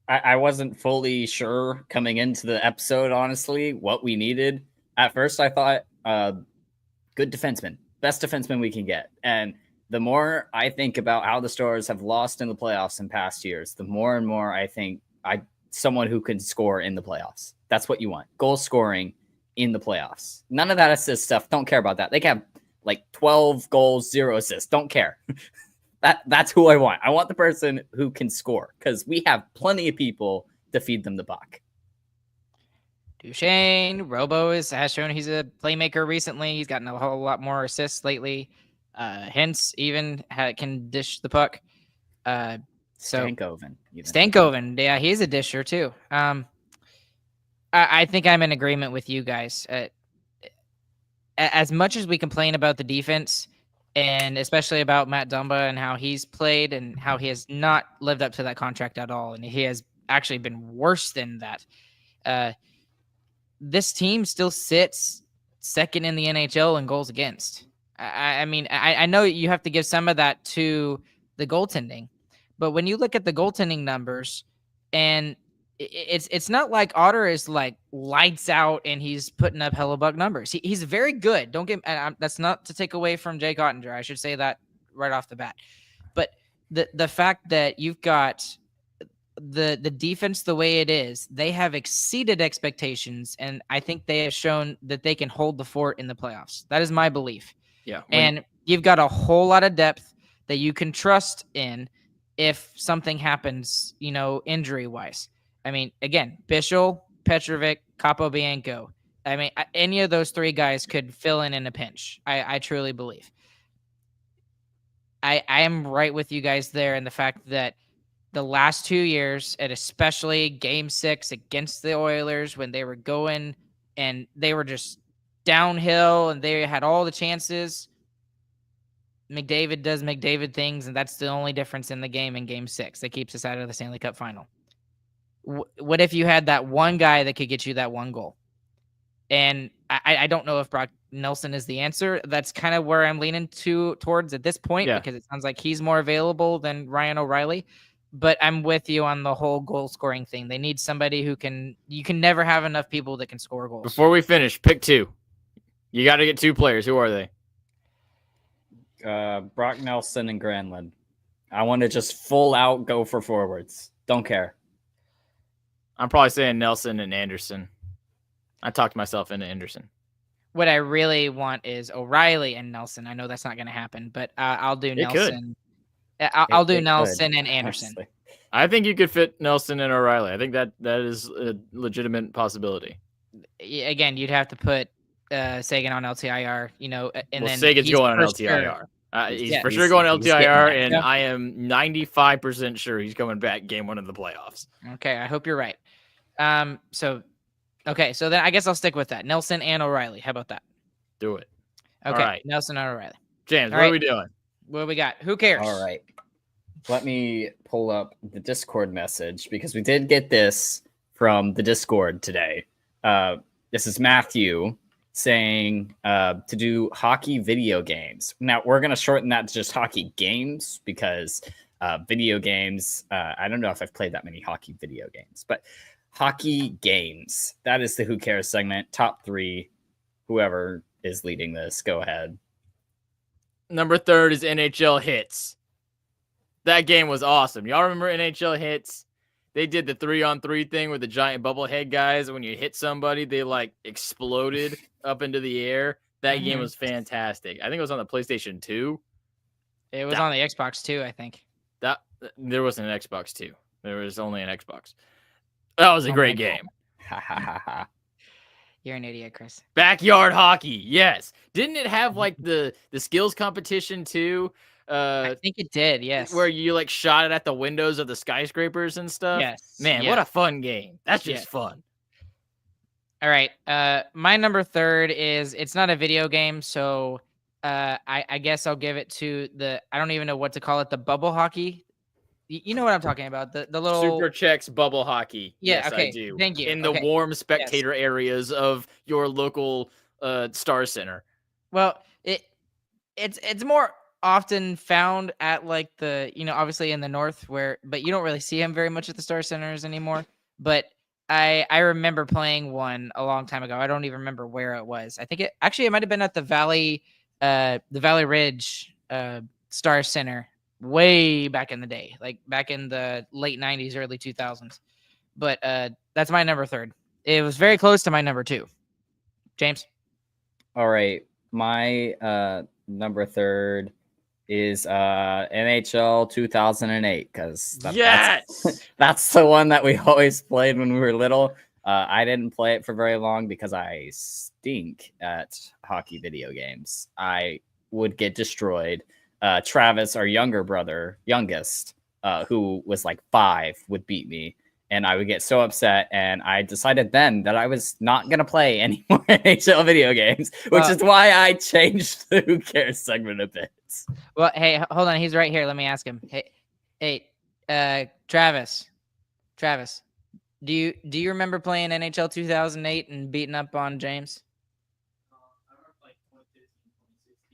[SPEAKER 3] I wasn't fully sure coming into the episode, honestly, what we needed. At first, I thought good defenseman, best defenseman we can get. And the more I think about how the Stars have lost in the playoffs in past years, the more and more I think someone who can score in the playoffs. That's what you want. Goal scoring in the playoffs. None of that assist stuff. Don't care about that. They can have like 12 goals, 0 assists. Don't care. That's who I want. I want the person who can score, because we have plenty of people to feed them the puck.
[SPEAKER 1] Duchesne, Robo has shown he's a playmaker recently. He's gotten a whole lot more assists lately. Hence, even can dish the puck.
[SPEAKER 3] Stankoven.
[SPEAKER 1] Stankoven, yeah, he's a disher too. I think I'm in agreement with you guys. As much as we complain about the defense, and especially about Matt Dumba and how he's played and how he has not lived up to that contract at all, and he has actually been worse than that. This team still sits second in the NHL in goals against. I mean, I know you have to give some of that to the goaltending, but when you look at the goaltending numbers, and it's not like Otter is like lights out and he's putting up hellebuck numbers. He's very good. Don't get that's not to take away from Jake Ottinger. I should say that right off the bat. But the fact that you've got the defense the way it is, they have exceeded expectations, and I think they have shown that they can hold the fort in the playoffs. That is my belief.
[SPEAKER 2] Yeah.
[SPEAKER 1] And you've got a whole lot of depth that you can trust in if something happens, injury-wise. I mean, again, Bishop, Petrovic, Capobianco. I mean, any of those 3 guys could fill in a pinch. I truly believe. I am right with you guys there in the fact that the last 2 years, and especially Game 6 against the Oilers, when they were going and they were just downhill and they had all the chances, McDavid does McDavid things, and that's the only difference in the game in Game 6 that keeps us out of the Stanley Cup final. What if you had that one guy that could get you that one goal? And I don't know if Brock Nelson is the answer. That's kind of where I'm leaning towards at this point, because it sounds like he's more available than Ryan O'Reilly. But I'm with you on the whole goal scoring thing. They need somebody who can. You can never have enough people that can score goals.
[SPEAKER 2] Before we finish, pick 2. You got to get 2 players. Who are they?
[SPEAKER 3] Brock Nelson and Granlund. I want to just full out go for forwards. Don't care.
[SPEAKER 2] I'm probably saying Nelson and Anderson. I talked myself into Anderson.
[SPEAKER 1] What I really want is O'Reilly and Nelson. I know that's not going to happen, but I'll do Nelson. I'll do Nelson and Anderson.
[SPEAKER 3] Honestly.
[SPEAKER 2] I think you could fit Nelson and O'Reilly. I think that is a legitimate possibility.
[SPEAKER 1] Again, you'd have to put Sagan on LTIR, and then
[SPEAKER 2] Sagan's going on LTIR. He's for sure going LTIR, and I am 95% sure he's coming back game 1 of the playoffs.
[SPEAKER 1] Okay, I hope you're right. So then I guess I'll stick with that. Nelson and O'Reilly. How about that?
[SPEAKER 2] Do it.
[SPEAKER 1] Okay,
[SPEAKER 2] All right.
[SPEAKER 1] Nelson and O'Reilly.
[SPEAKER 2] James, what are we doing?
[SPEAKER 1] What do we got? Who cares?
[SPEAKER 3] All right. Let me pull up the Discord message, because we did get this from the Discord today. This is Matthew saying to do hockey video games. Now, we're going to shorten that to just hockey games, because video games, I don't know if I've played that many hockey video games, but hockey games. That is the Who Cares segment. Top 3. Whoever is leading this, go ahead.
[SPEAKER 2] Number 3 is NHL Hits. That game was awesome. Y'all remember NHL Hits? They did the 3-on-3 thing with the giant bubblehead guys. When you hit somebody, they like exploded up into the air. That game was fantastic. I think it was on the PlayStation 2.
[SPEAKER 1] It was on the Xbox too, I think.
[SPEAKER 2] That there wasn't an Xbox 2. There was only an Xbox. That was a great game.
[SPEAKER 3] Ha ha ha ha.
[SPEAKER 1] You're an idiot, Chris.
[SPEAKER 2] Backyard hockey, yes. Didn't it have like the skills competition too?
[SPEAKER 1] I think it did, yes.
[SPEAKER 2] Where you like shot it at the windows of the skyscrapers and stuff.
[SPEAKER 1] Yes.
[SPEAKER 2] Man, what a fun game. That's just fun.
[SPEAKER 1] All right. My number 3 is, it's not a video game, so I guess I'll give it to I don't even know what to call it, the bubble hockey. You know what I'm talking about? The little
[SPEAKER 2] Super Checks bubble hockey.
[SPEAKER 1] Yeah,
[SPEAKER 2] yes,
[SPEAKER 1] okay.
[SPEAKER 2] I do.
[SPEAKER 1] Thank you.
[SPEAKER 2] In the warm spectator areas of your local Star Center.
[SPEAKER 1] Well, it's more often found at like the, obviously in the north but you don't really see him very much at the Star Centers anymore. But I remember playing one a long time ago. I don't even remember where it was. I think it might have been at the Valley Ridge Star Center way back in the day, like back in the late 90s, early 2000s. But that's my number 3. It was very close to my number 2. James?
[SPEAKER 3] All right. My number 3 is NHL 2008, because that's the one that we always played when we were little. I didn't play it for very long because I stink at hockey video games. I would get destroyed. Travis, our youngest, who was like 5, would beat me, and I would get so upset. And I decided then that I was not going to play any more NHL video games, which is why I changed the Who Cares segment a bit.
[SPEAKER 1] Well, hey, hold on. He's right here. Let me ask him. Hey, Travis, do you remember playing NHL 2008 and beating up on James?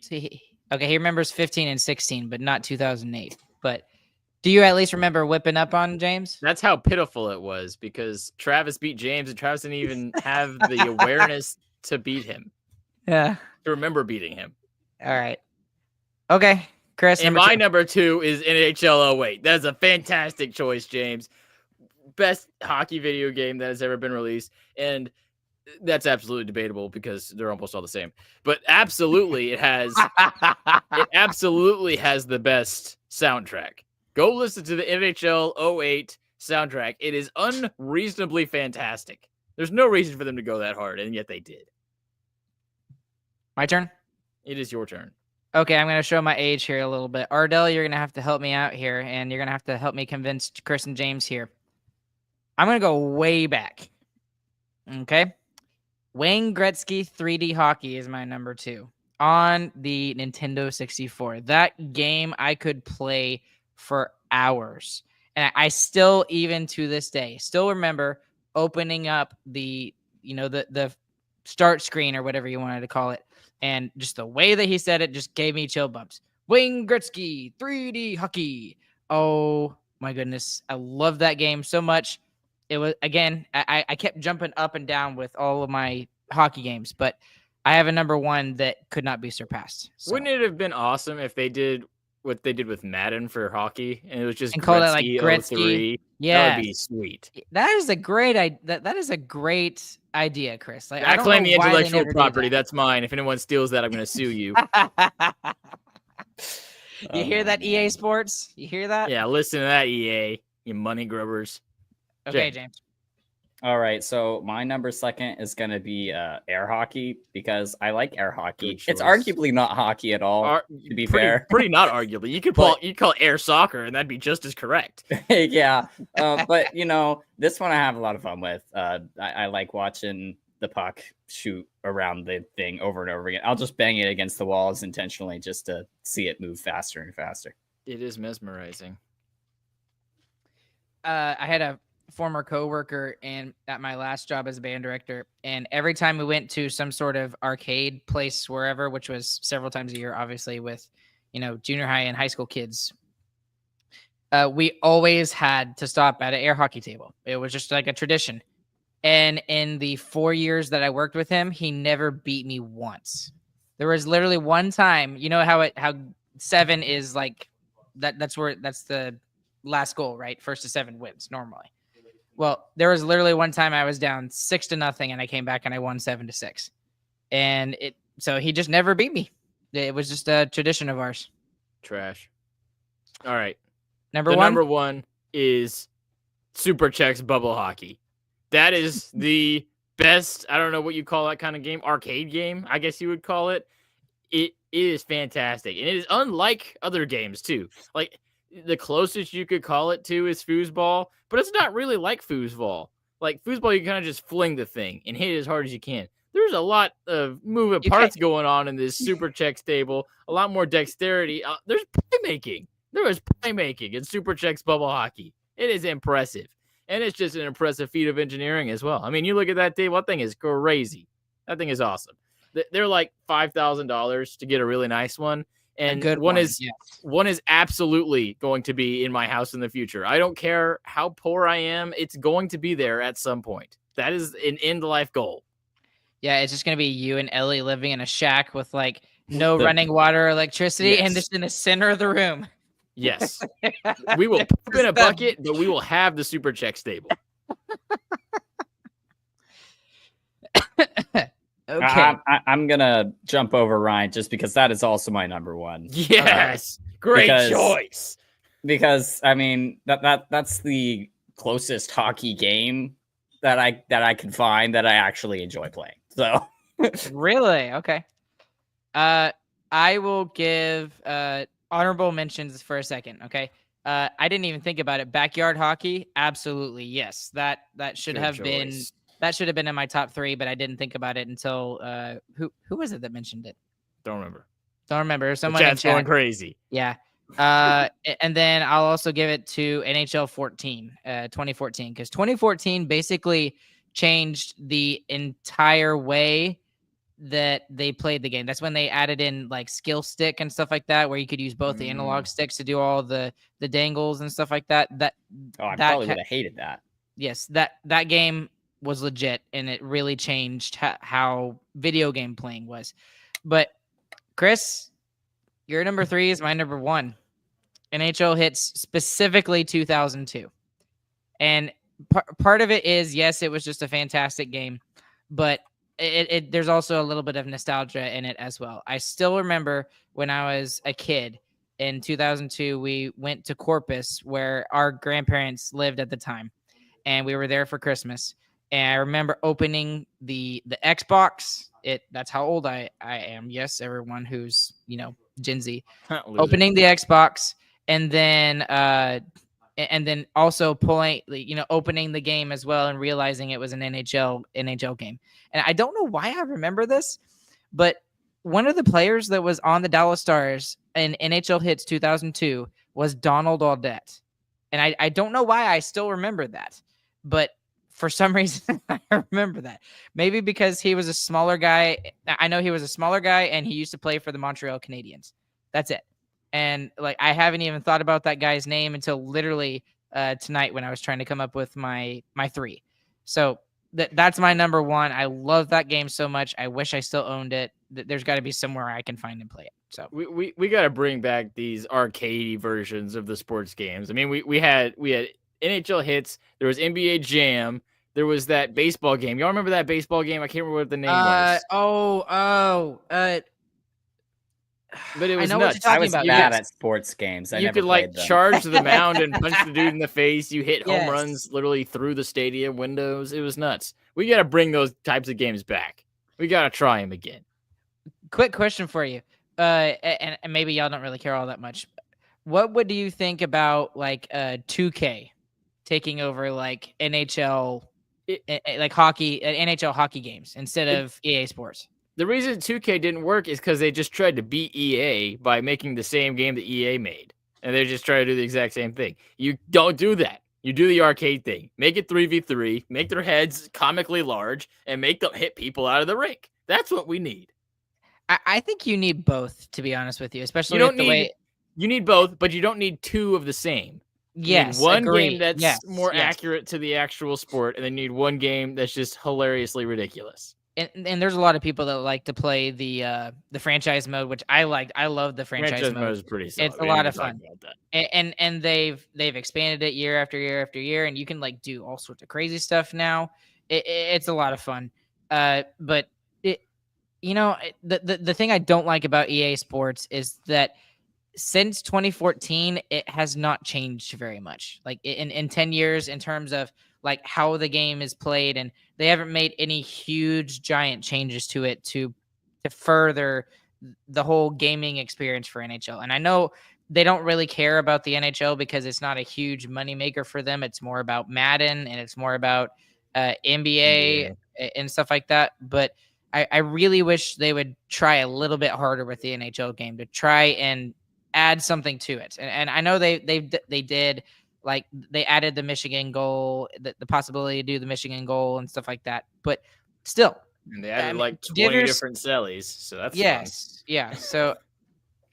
[SPEAKER 1] See, okay, he remembers 15 and 16, but not 2008. But do you at least remember whipping up on James?
[SPEAKER 2] That's how pitiful it was, because Travis beat James, and Travis didn't even have the awareness to beat him.
[SPEAKER 1] Yeah.
[SPEAKER 2] To remember beating him.
[SPEAKER 1] All right. Okay, Chris.
[SPEAKER 2] And my number 2 is NHL 08. That's a fantastic choice, James. Best hockey video game that has ever been released. And that's absolutely debatable because they're almost all the same. But absolutely, it absolutely has the best soundtrack. Go listen to the NHL 08 soundtrack. It is unreasonably fantastic. There's no reason for them to go that hard, and yet they did.
[SPEAKER 1] My turn?
[SPEAKER 2] It is your turn.
[SPEAKER 1] Okay, I'm going to show my age here a little bit. Ardell, you're going to have to help me out here, and you're going to have to help me convince Chris and James here. I'm going to go way back. Okay? Wayne Gretzky 3D Hockey is my number 2 on the Nintendo 64. That game I could play for hours. And I still, even to this day, still remember opening up the start screen or whatever you wanted to call it. And just the way that he said it just gave me chill bumps. Wayne Gretzky 3D Hockey. Oh my goodness. I love that game so much. It was, again, I kept jumping up and down with all of my hockey games, but I have a number 1 that could not be surpassed. So.
[SPEAKER 2] Wouldn't it have been awesome if they did what they did with Madden for hockey, and it was just
[SPEAKER 1] call it like
[SPEAKER 2] Gretzky 03?
[SPEAKER 1] Yeah,
[SPEAKER 2] that would be sweet.
[SPEAKER 1] That is a great that is a great idea, Chris. Like,
[SPEAKER 2] I claim the intellectual property.
[SPEAKER 1] That.
[SPEAKER 2] That's mine. If anyone steals that, I'm going to sue you.
[SPEAKER 1] You hear that, EA Sports? You hear that?
[SPEAKER 2] Yeah, listen to that, EA. You money grubbers.
[SPEAKER 1] Okay, James.
[SPEAKER 3] All right, so my number 2 is going to be air hockey, because I like air hockey. It's arguably not hockey at all, to be fair.
[SPEAKER 2] Pretty not arguably. You could call it air soccer, and that'd be just as correct.
[SPEAKER 3] Yeah, but, this one I have a lot of fun with. I like watching the puck shoot around the thing over and over again. I'll just bang it against the walls intentionally just to see it move faster and faster.
[SPEAKER 2] It is mesmerizing.
[SPEAKER 1] I had a former coworker at my last job as a band director, and every time we went to some sort of arcade place wherever, which was several times a year, obviously with junior high and high school kids, we always had to stop at an air hockey table. It was just like a tradition. And in the 4 years that I worked with him, he never beat me once. There was literally one time, how 7 is like that's the last goal, right? 1st to 7 wins normally. Well, there was literally one time I was down 6-0 and I came back and I won 7-6. And so he just never beat me. It was just a tradition of ours.
[SPEAKER 2] Trash. All right.
[SPEAKER 1] Number
[SPEAKER 2] Number one is Super Chex Bubble Hockey. That is the best, I don't know what you call that kind of game, arcade game, I guess you would call it. It is fantastic. And it is unlike other games, too. Like, the closest you could call it to is foosball, but it's not really like foosball. Like, foosball, you kind of just fling the thing and hit it as hard as you can. There's a lot of moving parts going on in this Super Chex table, a lot more dexterity. There's playmaking. There is playmaking in Super Chex Bubble Hockey. It is impressive. And it's just an impressive feat of engineering as well. I mean, you look at that table, that thing is crazy. That thing is awesome. They're like $5,000 to get a really nice one. And one is absolutely going to be in my house in the future. I don't care how poor I am. It's going to be there at some point. That is an end-life goal.
[SPEAKER 1] Yeah, it's just going to be you and Ellie living in a shack with like no running water or electricity and just in the center of the room.
[SPEAKER 2] Yes. We will poop in a bucket, but we will have the Super Chex table.
[SPEAKER 1] Okay.
[SPEAKER 3] I'm going to jump over Ryan just because that is also my number one.
[SPEAKER 2] Yes. Great choice.
[SPEAKER 3] Because I mean, that's the closest hockey game that I can find that I actually enjoy playing. So
[SPEAKER 1] really? Okay. I will give honorable mentions for a second. Okay. I didn't even think about it. Backyard hockey, absolutely yes. That should have been in my top 3, but I didn't think about it until who was it that mentioned it?
[SPEAKER 2] Don't remember.
[SPEAKER 1] Someone in
[SPEAKER 2] chat's going crazy.
[SPEAKER 1] Yeah. And then I'll also give it to NHL 2014, because 2014 basically changed the entire way that they played the game. That's when they added in like skill stick and stuff like that, where you could use both the analog sticks to do all the dangles and stuff like that.
[SPEAKER 3] I probably would have hated that.
[SPEAKER 1] Yes, that game was legit, and it really changed how video game playing was. But Chris, your number 3 is my number 1. NHL hits specifically 2002. And part of it is, yes, it was just a fantastic game, but there's also a little bit of nostalgia in it as well. I still remember when I was a kid in 2002, we went to Corpus where our grandparents lived at the time, and we were there for Christmas. And I remember opening the Xbox. That's how old I am. Yes, everyone who's, Gen Z. Opening the Xbox, and then also opening the game as well and realizing it was an NHL game. And I don't know why I remember this, but one of the players that was on the Dallas Stars in NHL Hits 2002 was Donald Audette. And I don't know why I still remember that, but for some reason I remember that. Maybe because he was a smaller guy. I know he was a smaller guy and he used to play for the Montreal Canadiens. That's it. And like, I haven't even thought about that guy's name until literally tonight when I was trying to come up with my 3. So that's my number 1. I love that game so much. I wish I still owned it. There's got to be somewhere I can find and play it. So
[SPEAKER 2] we got to bring back these arcade versions of the sports games. I mean, we had NHL Hits. There was NBA Jam. There was that baseball game. Y'all remember that baseball game? I can't remember what the name was. But it was nuts.
[SPEAKER 3] I was bad at sports games.
[SPEAKER 2] You could charge the mound and punch the dude in the face. You hit home runs literally through the stadium windows. It was nuts. We got to bring those types of games back. We got to try them again.
[SPEAKER 1] Quick question for you. And maybe y'all don't really care all that much. What would you think about like 2K taking over like NHL, like hockey, NHL hockey games instead of EA Sports?
[SPEAKER 2] The reason 2K didn't work is because they just tried to beat EA by making the same game that EA made. And they just try to do the exact same thing. You don't do that. You do the arcade thing. Make it 3v3, make their heads comically large, and make them hit people out of the rink. That's what we need.
[SPEAKER 1] I think you need both, to be honest with you, especially
[SPEAKER 2] you need both, but you don't need 2 of the same.
[SPEAKER 1] Yes,
[SPEAKER 2] you need one game that's more accurate to the actual sport, and then you need one game that's just hilariously ridiculous.
[SPEAKER 1] and there's a lot of people that like to play the franchise mode, which I liked. I love the franchise mode.
[SPEAKER 2] is pretty solid.
[SPEAKER 1] It's a lot of fun. And they've expanded it year after year after year, and you can like do all sorts of crazy stuff now. It's a lot of fun. But the thing I don't like about EA Sports is that since 2014, it has not changed very much. Like in 10 years, in terms of like how the game is played, and they haven't made any huge giant changes to it to further the whole gaming experience for NHL. And I know they don't really care about the NHL because it's not a huge moneymaker for them. It's more about Madden and it's more about NBA and stuff like that. But I really wish they would try a little bit harder with the NHL game to try and add something to it. And I know they did, like they added the Michigan goal, the possibility to do the Michigan goal and stuff like that. But still,
[SPEAKER 2] and they added like 20 different sellies, so that's
[SPEAKER 1] yes, fun. Yeah. So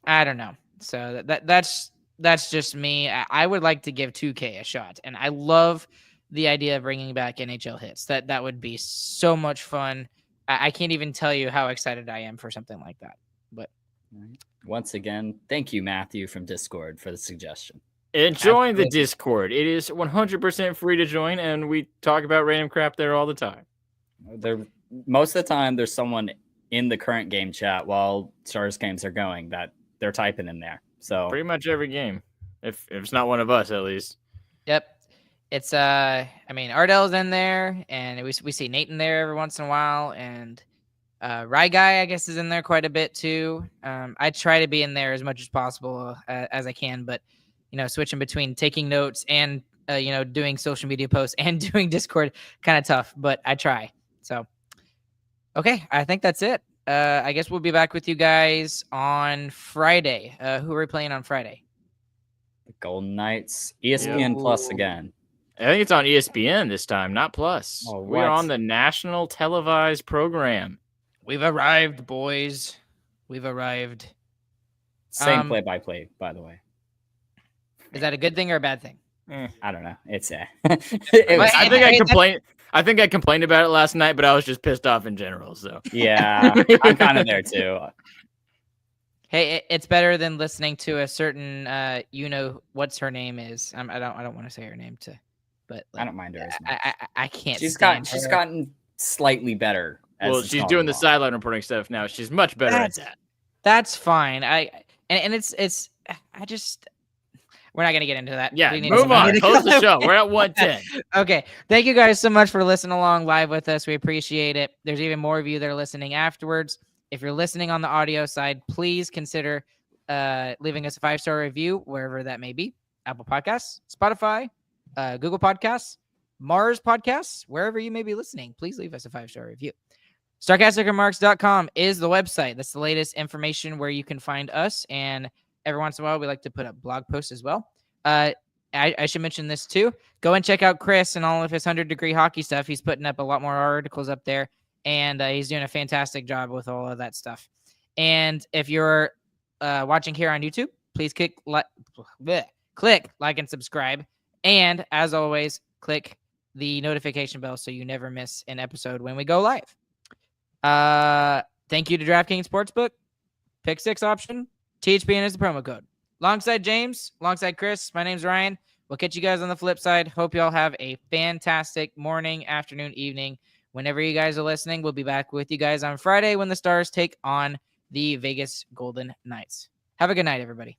[SPEAKER 1] I don't know. So that's just me. I would like to give 2K a shot, and I love the idea of bringing back NHL hits. That would be so much fun. I can't even tell you how excited I am for something like that. But
[SPEAKER 3] once again, thank you, Matthew from Discord, for the suggestion.
[SPEAKER 2] And join the Discord. It is 100% free to join, and we talk about random crap there all the time.
[SPEAKER 3] Most of the time, there's someone in the current game chat while Stars games are going that they're typing in there. So
[SPEAKER 2] pretty much every game, if it's not one of us, at least.
[SPEAKER 1] Yep. It's I mean, Ardell's in there, and we see Nate in there every once in a while, and Rye Guy, I guess, is in there quite a bit too. I try to be in there as much as possible as I can, but switching between taking notes and doing social media posts and doing Discord, kind of tough, but I try. So, okay, I think that's it. I guess we'll be back with you guys on Friday. Who are we playing on Friday?
[SPEAKER 3] The Golden Knights, ESPN Plus again.
[SPEAKER 2] I think it's on ESPN this time, not Plus.
[SPEAKER 3] Oh,
[SPEAKER 2] we're on the national televised program.
[SPEAKER 1] We've arrived, boys. We've arrived.
[SPEAKER 3] Same play-by-play, by the way.
[SPEAKER 1] Is that a good thing or a bad thing?
[SPEAKER 3] I don't know. It's
[SPEAKER 2] I think I complained about it last night, but I was just pissed off in general. So
[SPEAKER 3] yeah, I'm kind of there too.
[SPEAKER 1] Hey, it's better than listening to a certain what's her name is. I don't want to say her name but like,
[SPEAKER 3] I don't mind her as much.
[SPEAKER 1] I can't.
[SPEAKER 3] She's gotten slightly better.
[SPEAKER 2] Well, she's doing the sideline reporting stuff now. She's much better at that.
[SPEAKER 1] That's fine. We're not going to get into that.
[SPEAKER 2] Yeah, move on. Close the show. We're at 110.
[SPEAKER 1] Okay. Thank you guys so much for listening along live with us. We appreciate it. There's even more of you that are listening afterwards. If you're listening on the audio side, please consider leaving us a 5-star review, wherever that may be. Apple Podcasts, Spotify, Google Podcasts, Mars Podcasts, wherever you may be listening. Please leave us a 5-star review. Starcasticremarks.com is the website. That's the latest information where you can find us. And every once in a while, we like to put up blog posts as well. I should mention this too. Go and check out Chris and all of his 100-degree hockey stuff. He's putting up a lot more articles up there, and he's doing a fantastic job with all of that stuff. And if you're watching here on YouTube, please click like and subscribe. And as always, click the notification bell so you never miss an episode when we go live. Thank you to DraftKings Sportsbook. Pick 6 option. THPN is the promo code. Alongside James, alongside Chris, my name's Ryan. We'll catch you guys on the flip side. Hope you all have a fantastic morning, afternoon, evening. Whenever you guys are listening, we'll be back with you guys on Friday when the Stars take on the Vegas Golden Knights. Have a good night, everybody.